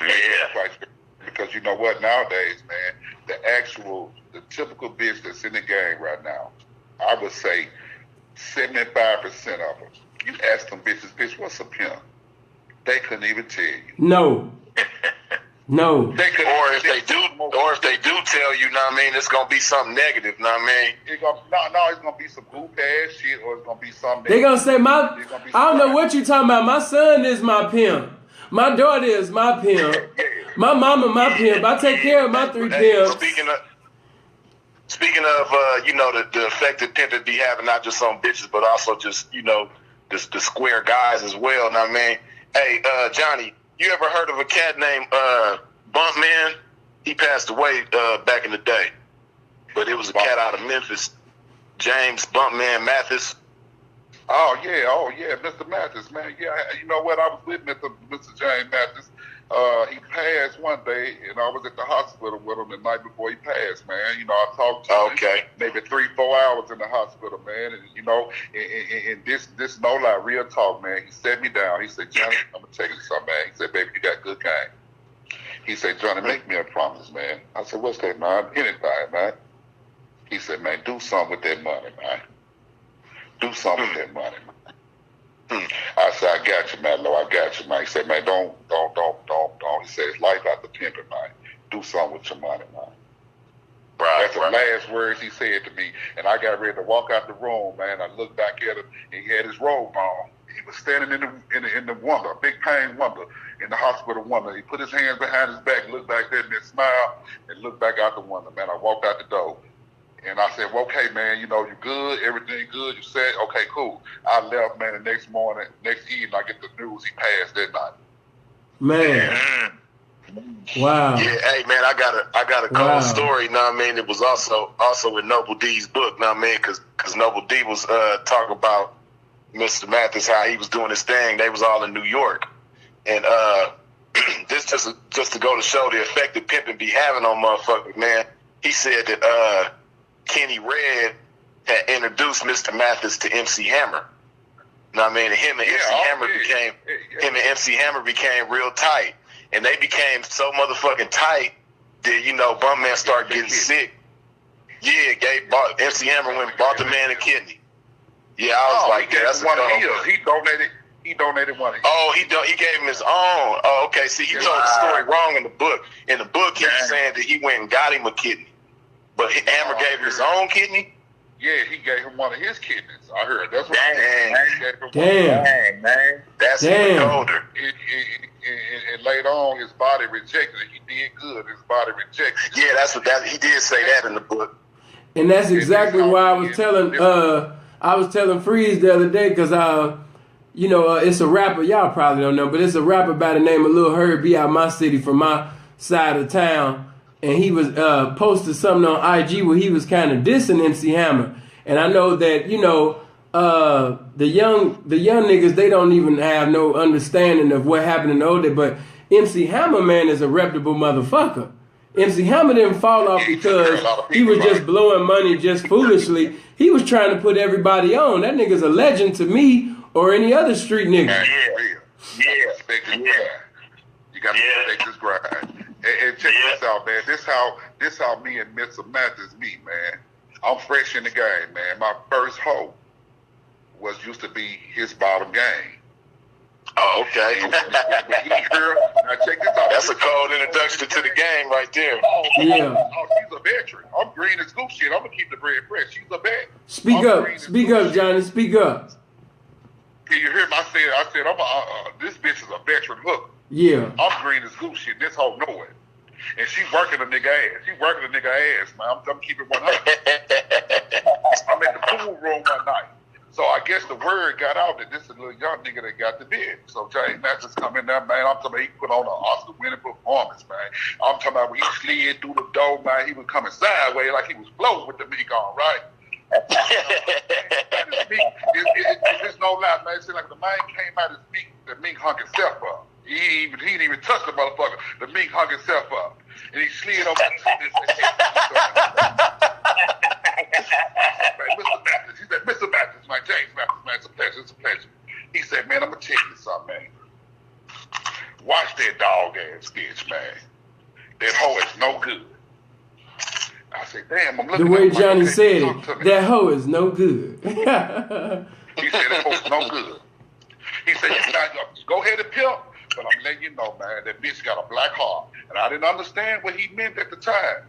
Yeah. Because you know what, nowadays, man, the typical bitch that's in the game right now, I would say 75% of them, you ask them bitch, what's a pimp? They couldn't even tell you. No. They could, or if they do tell you, know what I mean, it's gonna be something negative, know what I mean? It's gonna be some boot ass shit, or it's gonna be something. They gonna say I don't know what you talking about. My son is my pimp. My daughter is my pimp. My mama my pimp. I take care of my 3 pimps. Speaking of the effect that pimping be having, not just on bitches, but also just the square guys as well. Know what I mean? Hey, Johnny, you ever heard of a cat named Bumpman? He passed away back in the day, but it was a cat out of Memphis. James Bumpman Mathis. Oh yeah, Mr. Mathis, man. Yeah, you know what? I was with Mr. James Mathis. He passed one day, and I was at the hospital with him the night before he passed, man. You know, I talked to him maybe 3-4 hours in the hospital, man. And you know, and this no lie, real talk, man. He sat me down. He said, Johnny, I'm gonna tell you something, man. He said, baby, you got good game. He said, Johnny, make me a promise, man. I said, what's that, man? Anything, man. He said, man, do something with that money, man. Do something with that money, man. I said, I got you, man. No, I got you, man. He said, man, don't. He said, it's life after pimping, man. Do something with your money, man. That's the last words he said to me. And I got ready to walk out the room, man. I looked back at him, and he had his robe on. He was standing in the wonder, a big pain wonder, in the hospital wonder. He put his hands behind his back, looked back there, and then smiled, and looked back out the window, man. I walked out the door. And I said, well, okay, man, you know, you good, everything good. You said, okay, cool. I left, man, the next evening, I get the news he passed that night. Man. Wow. Yeah, hey, man, I got a cold story, you know what I mean? It was also in Noble D's book, you know what I mean? Because Noble D was talking about Mr. Mathis, how he was doing his thing. They was all in New York. And this just to go to show the effect that pimping be having on motherfuckers, man. He said that Kenny Red had introduced Mr. Mathis to MC Hammer. You know what I mean? And him and MC Hammer became real tight. And they became so motherfucking tight that, you know, Bumpman started getting sick. Yeah, MC Hammer went and bought the man a kidney. Yeah, I was like, that's one of his. He donated one of his. Oh, he gave him his own. Oh, okay. See, he told the story wrong in the book. In the book, he was saying that he went and got him a kidney. But Hammer gave him his own kidney? Yeah, he gave him one of his kidneys. I heard. That's what Damn, man. That's even colder. And later on, his body rejected it. He did good. His body rejected it. Yeah, he did say that in the book. And that's exactly why I was telling Freeze the other day, because you know, it's a rapper, y'all probably don't know, but it's a rapper by the name of Lil Herb. He out my city, from my side of town. And he was posted something on IG where he was kind of dissing MC Hammer. And I know that, you know, the young niggas, they don't even have no understanding of what happened in the old day. But MC Hammer, man, is a reputable motherfucker. MC Hammer didn't fall off because he was just blowing money just foolishly. He was trying to put everybody on. That nigga's a legend to me or any other street nigga. Yeah. You got to respect this grind. And check this out, man. This how me and Mr. Mathis meet, man. I'm fresh in the game, man. My first hoe used to be his bottom game. Oh, okay. Now check this out. That's a cold introduction to the game right there. Yeah. She's a veteran. I'm green as goose shit. I'm gonna keep the bread fresh. She's a vet. Speak up, Johnny. Speak up. Can you hear me? I said, this bitch is a veteran hooker. Yeah. I'm green as goose shit. This hoe know it. And she working a nigga ass. She working a nigga ass, man. I'm keeping 100. I'm at the pool room one night. So I guess the word got out that this is a little young nigga that got the bid. So James Mathis come in there, man. I'm talking about he put on an Oscar-winning performance, man. I'm talking about when he slid through the door, man. He was coming sideways like he was floating with the meat on, right? It's no lie, man. It's like the man came out his meat, the mink hung himself up. He didn't even touch the motherfucker. The mink hung himself up. And he slid over Mr. Mathis. He said, Mr. Mathis, my James Mathis, man, it's a pleasure. He said, man, I'm going to tell you something, man. Watch that dog ass bitch, man. That hoe is no good. I said, damn, I'm looking the way Johnny said it, that hoe is no good. He said, that hoe's no good. He said, go ahead and pimp. But I'm letting you know, man, that bitch got a black heart. And I didn't understand what he meant at the time.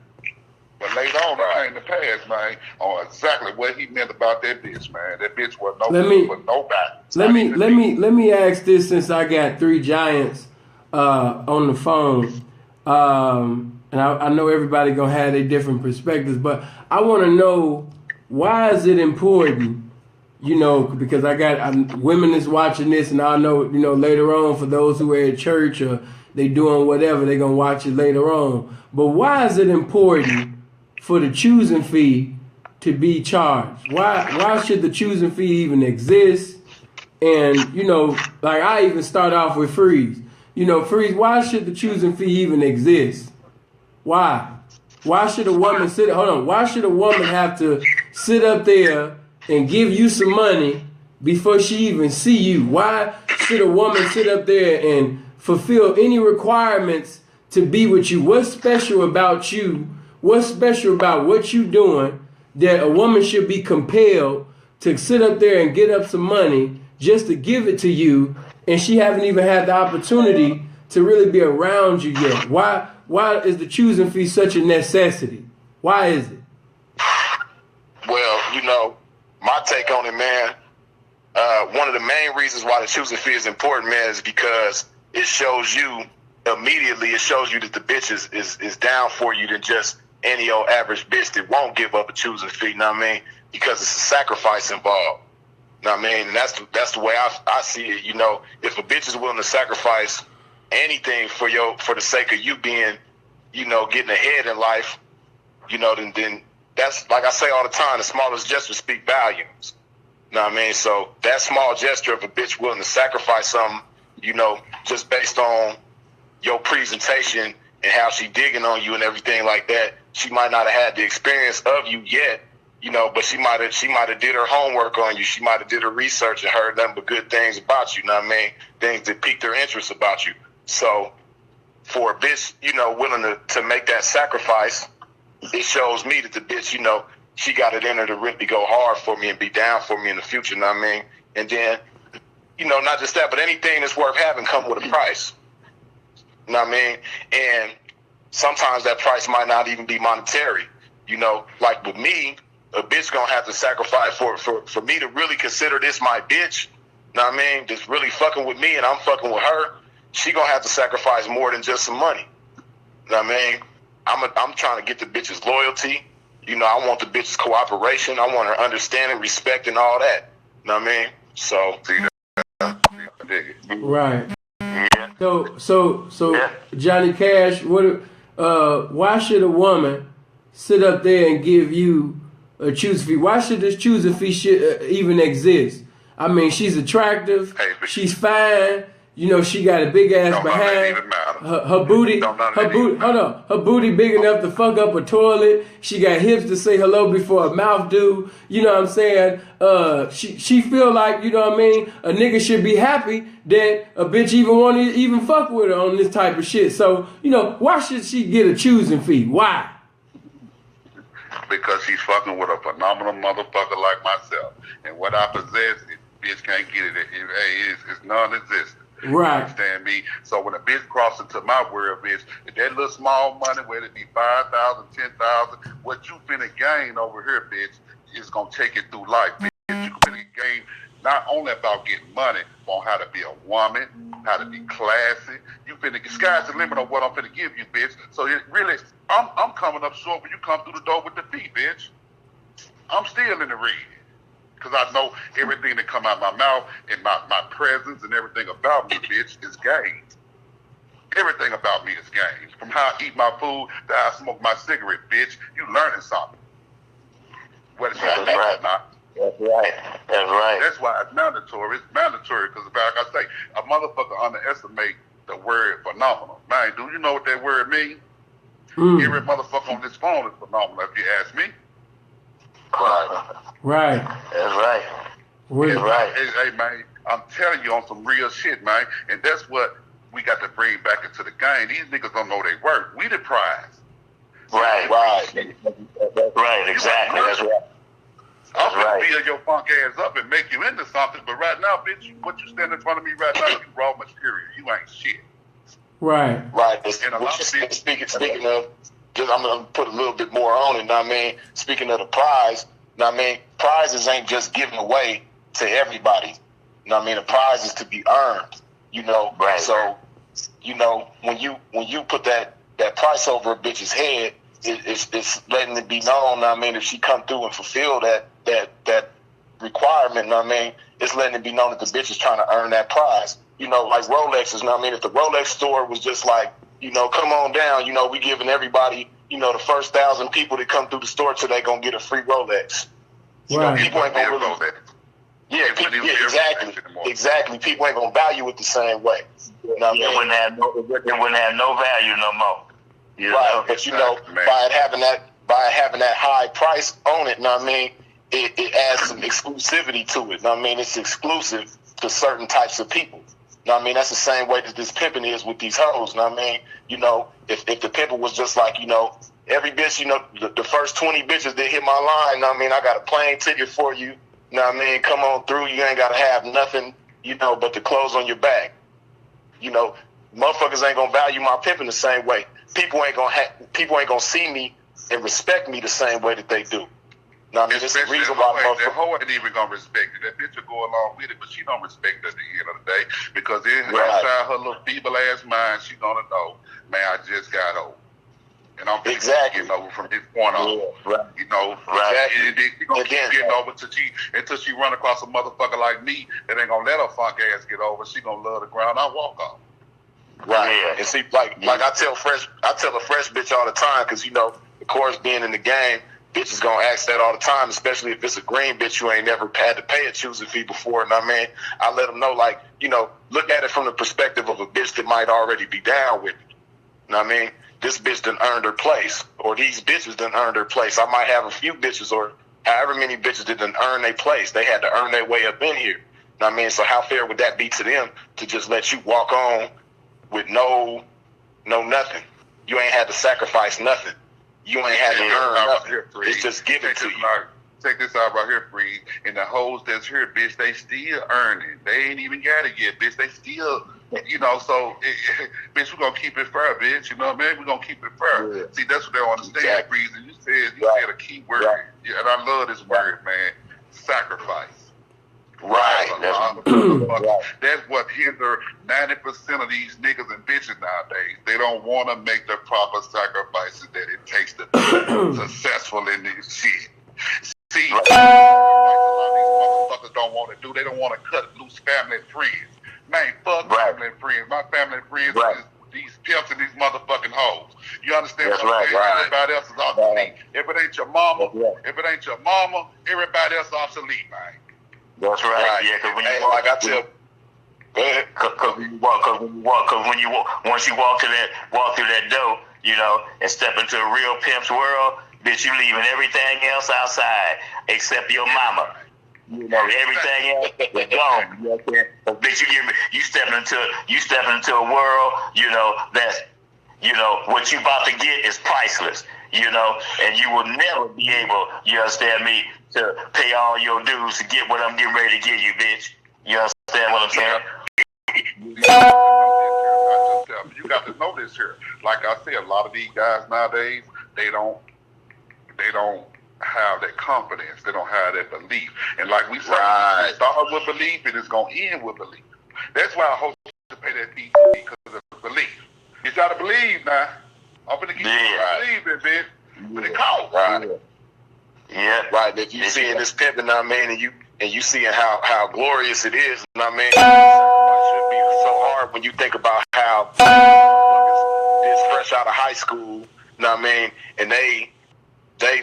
But later on, I came to pass, man, on exactly what he meant about that bitch, man. That bitch was no good for nobody. Let me ask this, since I got three giants on the phone. And I know everybody gonna have their different perspectives, but I want to know, why is it important? You know, because women is watching this, and I know, you know, later on, for those who are at church or they doing whatever, they gonna watch it later on. But why is it important for the choosing fee to be charged? Why should the choosing fee even exist? And, you know, like I even start off with Freeze. You know, Freeze, why should the choosing fee even exist? Why? Why should a woman why should a woman have to sit up there and give you some money before she even see you? Why should a woman sit up there and fulfill any requirements to be with you? What's special about you? What's special about what you doing that a woman should be compelled to sit up there and get up some money just to give it to you, and she haven't even had the opportunity to really be around you yet? Why is the choosing fee such a necessity? Why is it? Well, you know, my take on it, man, one of the main reasons why the choosing fee is important, man, is because it shows you immediately, it shows you that the bitch is down for you than just any old average bitch that won't give up a choosing fee, know what I mean? Because it's a sacrifice involved. Know what I mean? And that's the way I see it. You know, if a bitch is willing to sacrifice anything for the sake of you being, you know, getting ahead in life, you know, then that's, like I say all the time, the smallest gesture speak volumes. Know what I mean? So that small gesture of a bitch willing to sacrifice something, you know, just based on your presentation and how she digging on you and everything like that, she might not have had the experience of you yet, you know, but she might have did her homework on you. She might have did her research and heard nothing but good things about you. Know what I mean? Things that piqued her interest about you. So for a bitch, you know, willing to make that sacrifice, it shows me that the bitch, you know, she got it in her to really go hard for me and be down for me in the future. Know what I mean? And then, you know, not just that, but anything that's worth having come with a price. You know what I mean? And sometimes that price might not even be monetary. You know, like with me, a bitch gonna have to sacrifice for me to really consider this my bitch. You know what I mean? Just really fucking with me and I'm fucking with her. She gonna have to sacrifice more than just some money. You know what I mean? I'm trying to get the bitch's loyalty. You know, I want the bitch's cooperation. I want her understanding, respect, and all that. You know what I mean? So, right. Yeah. So, Yeah. Johnny Cash, why should a woman sit up there and give you a choosing fee? Why should this choosing fee even exist? I mean, she's attractive. Hey, she's fine. You know, she got a big ass behind. Her booty. Her booty big enough to fuck up a toilet. She got hips to say hello before her mouth do. You know what I'm saying? She feel like, you know what I mean, a nigga should be happy that a bitch even want to even fuck with her on this type of shit. So, you know, why should she get a choosing fee? Why? Because she's fucking with a phenomenal motherfucker like myself. And what I possess, bitch can't get it. It's non-existent. Right. You understand me? So when a bitch crosses into my world, bitch, if that little small money, whether it be 5,000, 10,000, what you finna gain over here, bitch, is gonna take you through life, bitch. You finna gain not only about getting money, but on how to be a woman, how to be classy. You finna, sky's the limit on what I'm finna give you, bitch. So it really, I'm coming up short when you come through the door with the fee, bitch. I'm still in the red. Because I know everything that come out my mouth and my presence and everything about me, bitch, is game. Everything about me is game. From how I eat my food to how I smoke my cigarette, bitch, you learning something. Whether you believe it or not. That's right. That's right. That's why it's mandatory. It's mandatory because, like I say, a motherfucker underestimate the word phenomenal. Man, do you know what that word means? Every motherfucker on this phone is phenomenal, if you ask me. Right. That's right. That's right. Hey, man, I'm telling you on some real shit, man. And that's what we got to bring back into the game. These niggas don't know they work. We the prize. Right. Right. Exactly. That's right. I'm gonna build your funk ass up and make you into something, but right now, bitch, what you stand in front of me right now, you raw material. You ain't shit. Right. And a lot of people speaking of, just I'm gonna put a little bit more on it. Know what I mean? Speaking of the prize, know what I mean? Prizes ain't just given away to everybody. Know what I mean? The prize is to be earned. You know, right. So, you know, when you put that price over a bitch's head, it's letting it be known. Know what I mean? If she come through and fulfill that requirement, know what I mean? It's letting it be known that the bitch is trying to earn that prize. You know, like Rolexes. Know what I mean? If the Rolex store was just like, you know, come on down, you know, we giving everybody the first 1,000 people that come through the store today gonna get a free Rolex. People ain't gonna really. Yeah, exactly. People ain't gonna value it the same way. It wouldn't have no value no more. Right, but by having that high price on it, it adds some exclusivity to it. It's exclusive to certain types of people. That's the same way that this pimping is with these hoes. If the pimping was just like, every bitch, the first 20 bitches that hit my line, I got a plane ticket for you. Come on through. You ain't got to have nothing, but the clothes on your back. Motherfuckers ain't gonna value my pimping the same way. People ain't gonna see me and respect me the same way that they do. This is the reason why the hoe ain't even gonna respect it. That bitch will go along with it, but she don't respect it at the end of the day because inside her little feeble ass mind, she gonna know, man, I just got old. And I'm getting over from this point on. She gonna keep getting over until she run across a motherfucker like me that ain't gonna let her funk ass get over. She gonna love the ground I walk on. Right. Yeah. And see, like I tell a fresh bitch all the time, because of course, being in the game, bitches gonna ask that all the time, especially if it's a green bitch you ain't never had to pay a choosing fee before. I let them know, look at it from the perspective of a bitch that might already be down with it. This bitch done earned her place, or these bitches done earned her place. I might have a few bitches, or however many bitches that done earn their place. They had to earn their way up in here. So how fair would that be to them to just let you walk on with no nothing? You ain't had to sacrifice nothing. You ain't had to earn nothing. It's just given to you. Check this out right here, Free. And the hoes that's here, bitch, they still earning. They ain't even got it yet, bitch. They still, so, bitch, we're going to keep it fair, bitch. You know what I mean? We're going to keep it fair. Yeah. See, that's what they don't understand, Free. And you said a key word. Right. Yeah, and I love this word, man. Sacrifice. Right. That's what hinder 90% of these niggas and bitches nowadays. They don't want to make the proper sacrifices that it takes to be successful in this shit. See, a lot of these motherfuckers don't want to do. They don't want to cut loose family and friends. Man, fuck family and friends. My family and friends is these pimps and these motherfucking hoes. You understand what I'm saying? Everybody else is obsolete. If it ain't your mama, everybody else is obsolete, man. That's right. Yeah, because when you walk, go ahead. Once you walk through that door, and step into a real pimp's world, bitch, you leaving everything else outside except your mama. Everything else is gone. Bitch, you stepping into a world, that's, what you about to get is priceless, and you will never be able, you understand me, to pay all your dues to get what I'm getting ready to give you, bitch. You understand what I'm saying? You got to know this here. Like I said, a lot of these guys nowadays, they don't have that confidence. They don't have that belief. And like we said, it start with belief and it's going to end with belief. That's why I hope to pay that fee because of belief. You got to believe now. I'm going to get you believing, bitch. But it costs. Right. Yeah. Right. If you seeing this pimping, and you seeing how glorious it is, it shouldn't be so hard when you think about how it's fresh out of high school, and they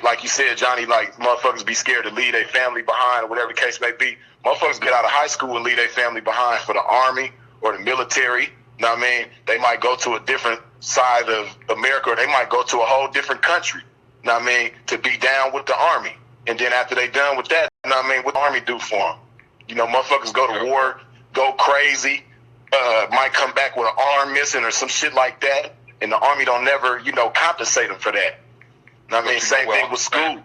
like you said, Johnny, like motherfuckers be scared to leave their family behind or whatever the case may be. Motherfuckers get out of high school and leave their family behind for the army or the military. They might go to a different side of America, or they might go to a whole different country. To be down with the army. And then after they done with that, what the army do for them? Motherfuckers go to war, go crazy, might come back with an arm missing or some shit like that, and the army don't never, compensate them for that. Same thing with school.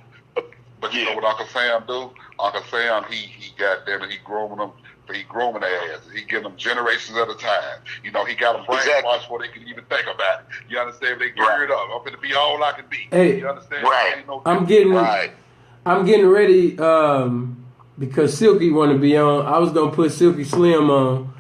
But you know what Uncle Sam do? Uncle Sam, he got them and he grooming them. He grooming their asses. He getting them generations at a time. He got them brainwashed before they can even think about it. You understand? They geared up. I'm gonna be all I can be. Hey, you understand? Right. I'm getting ready because Silky want to be on. I was gonna put Silky Slim on.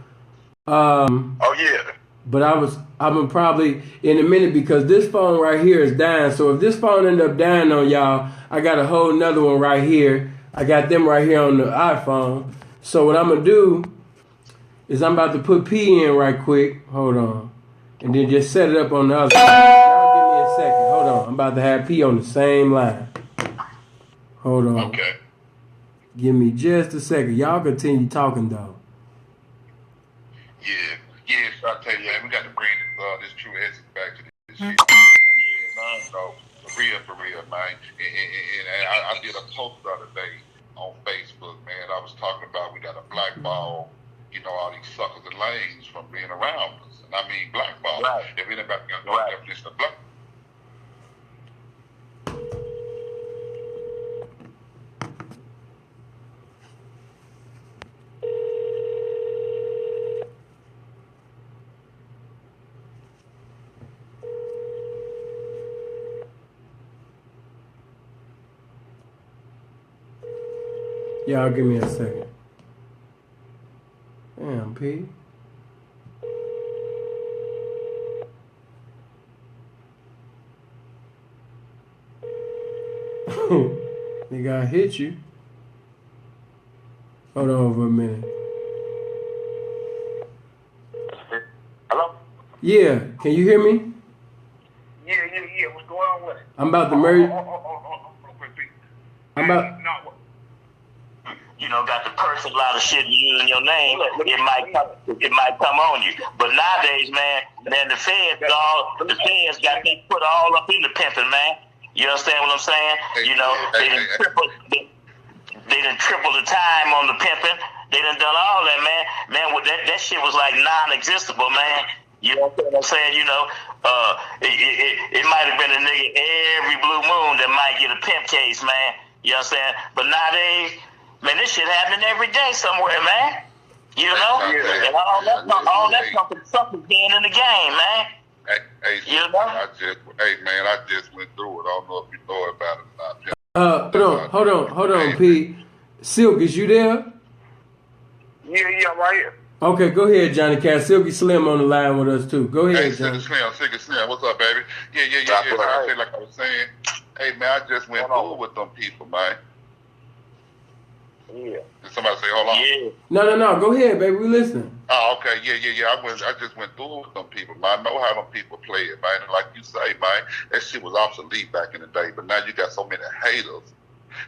Oh yeah. But I'm probably in a minute because this phone right here is dying. So if this phone end up dying on y'all, I got a whole nother one right here. I got them right here on the iPhone. So what I'm going to do is I'm about to put P in right quick. Hold on. And then just set it up on the other. Y'all give me a second. Hold on. I'm about to have P on the same line. Hold on. Okay. Give me just a second. Y'all continue talking though. Yeah, I tell you, man, we got to bring this true essence back to this shit. So, for real, man. And I did a post the other day on Facebook, man. I was talking about we got to blackball, all these suckers and lanes from being around us. And I mean blackball. Right. If anybody got no definition of black. Y'all give me a second. Damn, P. Nigga, I hit you. Hold on for a minute. Hello? Yeah, can you hear me? Yeah. What's going on with it? I'm about to merge. I'm about. Got the person a lot of shit using your name, it might come on you. But nowadays, man, the feds got they put all up in the pimping, man. You understand what I'm saying? They done triple the time on the pimping. They done all that, man. Man, that shit was like non-existable, man. You know what I'm saying? It might have been a nigga every blue moon that might get a pimp case, man. You know what I'm saying? But nowadays, man, this shit happening every day somewhere, man. And all that something being in the game, man. I just went through it. I don't know if you know about it or not. Hold on, P. Silk, is you there? Yeah, right here. Okay, go ahead, Johnny Cat. Silky Slim on the line with us too. Go ahead, Johnny. Silky Slim, what's up, baby? Yeah. Like I was saying, hey man, I just went through with them people, man. Yeah. Did somebody say hold on? Yeah. No. Go ahead, baby. We listening. Oh, okay. Yeah. I just went through with them people, man. I know how them people play it, man. And like you say, man, that shit was obsolete back in the day. But now you got so many haters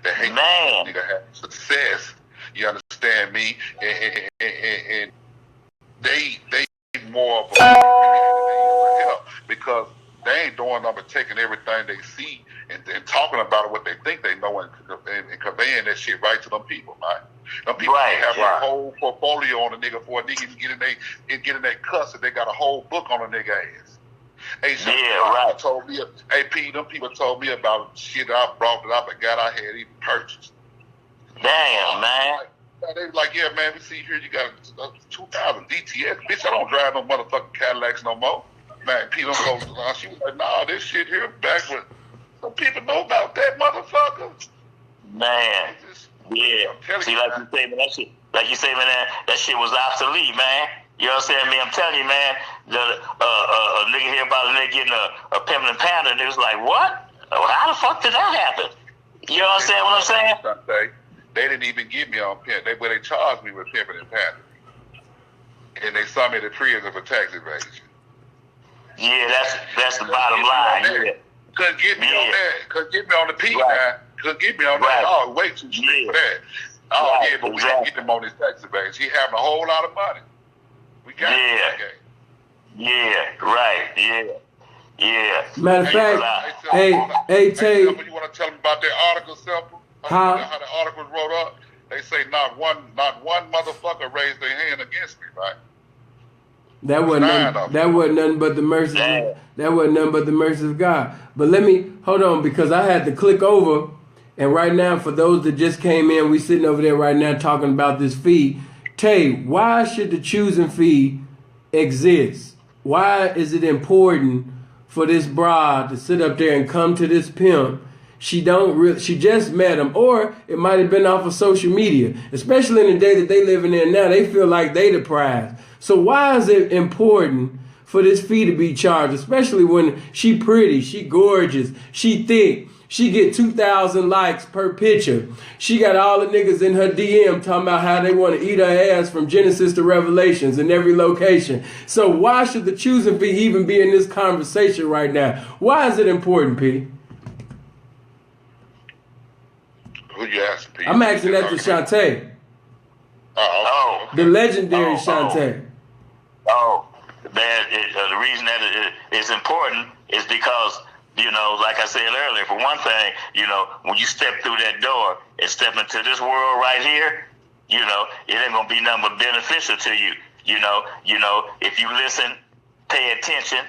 that hate the nigga have success. You understand me? And they more of a help because they ain't doing nothing but taking everything they see and talking about it, what they think they know, and conveying that shit right to them people, man. Them people have a whole portfolio on a nigga for a nigga to get in their cuss, and they got a whole book on a nigga ass. Hey, told me, hey, P, them people told me about shit that I brought that I forgot I had even purchased. Damn, man. They was like, yeah, man, we see here you got a 2000 DTS. Bitch, I don't drive no motherfucking Cadillacs no more. Man, P, them folks, she was like, nah, this shit here back when some people know about that motherfucker. Man, yeah. See, like you say, man, that shit was obsolete, man. You know what I'm saying, man? I'm telling you, man, a nigga hear about a nigga getting a Pimp and Panda, and it was like, what? How the fuck did that happen? You know what I'm saying? They didn't even get me on Pimp. They charged me with Pimping and Panda. And they saw me at the prison for tax evasion. Yeah, that's the bottom line. Yeah. Couldn't get me on that. Couldn't get me on the P line. Couldn't get me on that. Oh, way too strict for that. Oh, yeah, but we didn't get them on this tax evasion. He having a whole lot of money. We got that game. Yeah, right. Yeah. Matter of fact, hey, Tay. You want to tell them about that article, Simple? How the article was wrote up? They say not one motherfucker raised their hand against me, right? That wasn't nothing but the mercy. That wasn't nothing but the mercy of God. But let me hold on because I had to click over, and right now for those that just came in, we sitting over there right now talking about this fee. Tay, why should the choosing fee exist? Why is it important for this broad to sit up there and come to this pimp? She just met him, or it might have been off of social media. Especially in the day that they living in now, they feel like they the prize. So why is it important for this fee to be charged? Especially when she pretty, she gorgeous, she thick, She get 2,000 likes per picture. She got all the niggas in her DM talking about how they want to eat her ass from Genesis to Revelations in every location. So why should the choosing fee even be in this conversation right now? Why is it important, P? Who you asking, P? I'm asking that to Schauntte. The legendary Schauntte. Man, the reason that it's important is because, you know, like I said earlier, for one thing, you know, when you step through that door and step into this world right here, you know, it ain't gonna be nothing but beneficial to you. You know, if you listen, pay attention,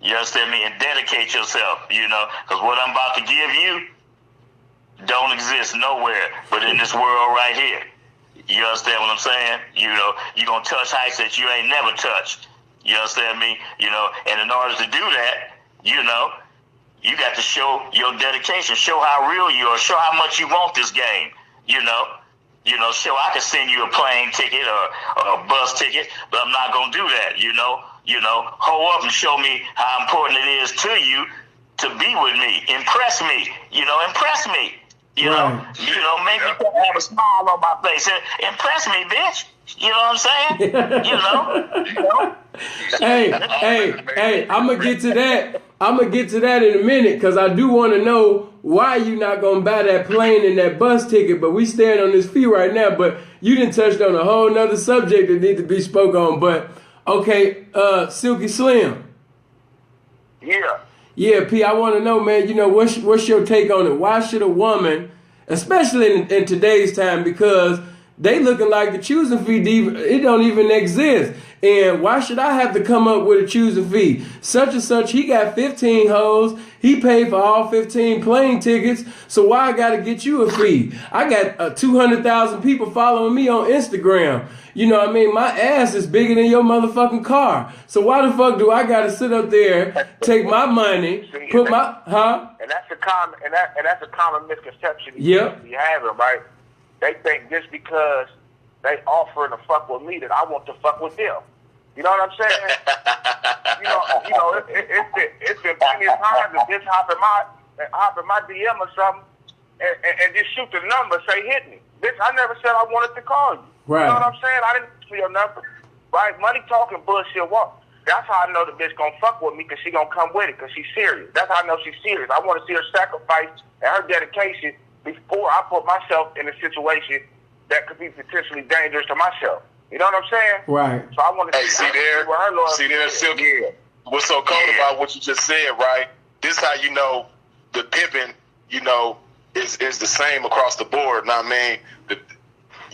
you understand me, and dedicate yourself, you know, because what I'm about to give you don't exist nowhere but in this world right here. You understand what I'm saying? You know, you're gonna touch heights that you ain't never touched. You understand me? You know, and in order to do that, you know, you got to show your dedication, show how real you are, show how much you want this game. You know, show I can send you a plane ticket or a bus ticket, but I'm not gonna do that. You know, hold up and show me how important it is to you to be with me, impress me. You know, impress me. You know, make me have a smile on my face. Impress me, bitch. You know what I'm saying? You know. Hey, I'm gonna get to that. I'm gonna get to that in a minute because I do want to know why you not gonna buy that plane and that bus ticket. But we stand on this fee right now. But you didn't touch on a whole nother subject that needs to be spoke on. But okay, Silky Slim. Yeah, P, I want to know, man, you know, what's your take on it? Why should a woman, especially in today's time, because they looking like the choosing fee, it don't even exist. And why should I have to come up with a choosing fee? Such and such, he got 15 hoes. He paid for all 15 plane tickets. So why I got to get you a fee? I got 200,000 people following me on Instagram. You know what I mean? My ass is bigger than your motherfucking car. So why the fuck do I got to sit up there, take my money, put my, And that's a common misconception you having, right? They think just because they offering to fuck with me that I want to fuck with them. You know what I'm saying? It's been plenty of times that just hop in my DM or something and just shoot the number, say hit me. Bitch, I never said I wanted to call you. Right. You know what I'm saying? I didn't see your number. Right? Money talking, bullshit walk. That's how I know the bitch gonna fuck with me because she gonna come with it because she's serious. That's how I know she's serious. I want to see her sacrifice and her dedication before I put myself in a situation that could be potentially dangerous to myself. You know what I'm saying? Right. So I want to see there, Silky. What's so cold about what you just said, right? This how you know the pimping, you know, is the same across the board. Now, I mean,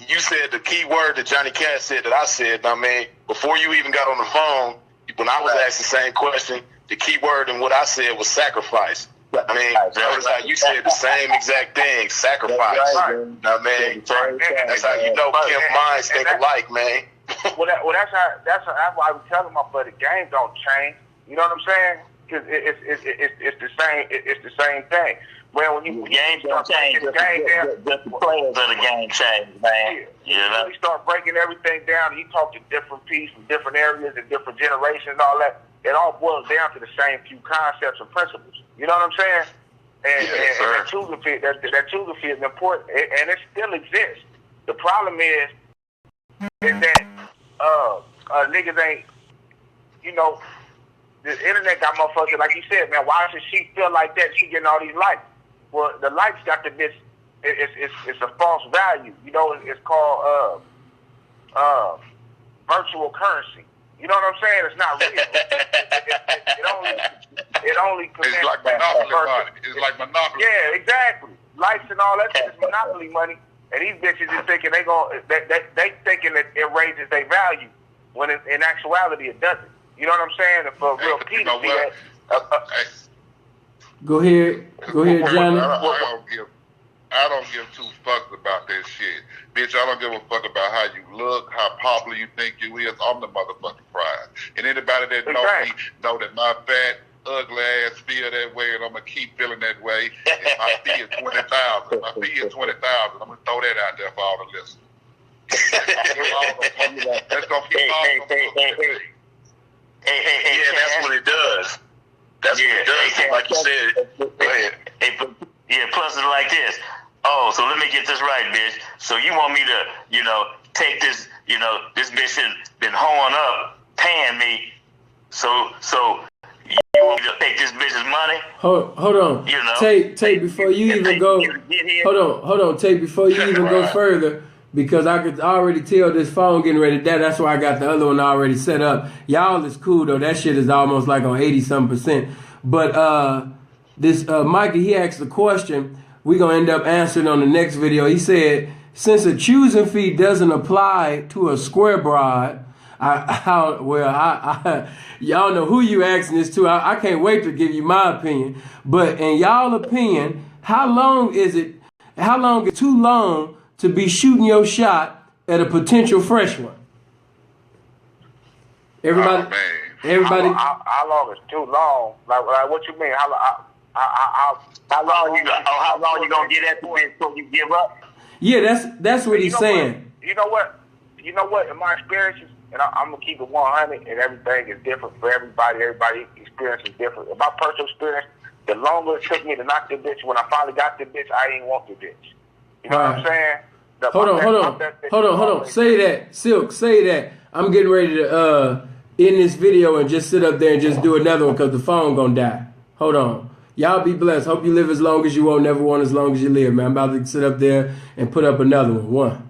you said the key word that Johnny Cash said that I said. Now, I mean, before you even got on the phone, when I was asked the same question, the key word and what I said was sacrifice. I mean, notice how you said the same exact thing, sacrifice. Now, man, that's how you know Pimp minds think alike, man. That's why I was telling my buddy, game don't change. You know what I'm saying? Because it's the same. It's the same thing. Well, when you game don't change, the players of the game change, man. When you start breaking everything down, and you talk to different people from different areas and different generations and all that. It all boils down to the same few concepts and principles. You know what I'm saying? And that choosing fee is important, and it still exists. The problem is that niggas ain't, you know, the internet got motherfuckers, like you said, man, why should she feel like that? She getting all these likes. Well, the likes got the bitch, it's a false value. You know, it's called virtual currency. You know what I'm saying? It's not real. It only connects. It's like monopoly money. It's like monopoly. Yeah, exactly. Likes and all that shit is monopoly money, and these bitches is thinking they thinking that it raises their value, when in actuality it doesn't. You know what I'm saying? And for real peace, Go ahead, Johnny. I don't give two fucks about that shit. Bitch, I don't give a fuck about how you look, how popular you think you is. I'm the motherfucking prize. And anybody that know me know that my fat, ugly ass feel that way, and I'm going to keep feeling that way. And my fee is $20,000. My fee is $20,000. I'm going to throw that out there for all the listeners. Let's go keep that's what it does. That's what it does. Like you said, go ahead. Yeah, this. Oh, so let me get this right, bitch. So you want me to, take this, this bitch been hoeing up, paying me. So you want me to take this bitch's money? Hold on. Tate, before you even go, hold on, Tate, before you even go further, because I could already tell this phone getting ready to die. That's why I got the other one already set up. Y'all is cool though. That shit is almost like on 80-something%. But this Mikey, he asked the question. We're gonna end up answering on the next video. He said, since a choosing fee doesn't apply to a square broad, y'all know who you asking this to. I can't wait to give you my opinion. But in y'all opinion, how long is too long to be shooting your shot at a potential fresh one? Everybody. How long is too long? Like what you mean? How long you gonna get at the bitch before you give up? Yeah, that's what he's saying. You know what? In my experiences, and I'm gonna keep it 100, and everything is different for everybody. Everybody's experience is different. In my personal experience, the longer it took me to knock the bitch, when I finally got the bitch, I didn't want the bitch. You know what I'm saying? Hold on. Say that, Silk. Say that. I'm getting ready to end this video and just sit up there and just do another one because the phone gonna die. Hold on. Y'all be blessed. Hope you live as long as you want, never want as long as you live, man. I'm about to sit up there and put up another one.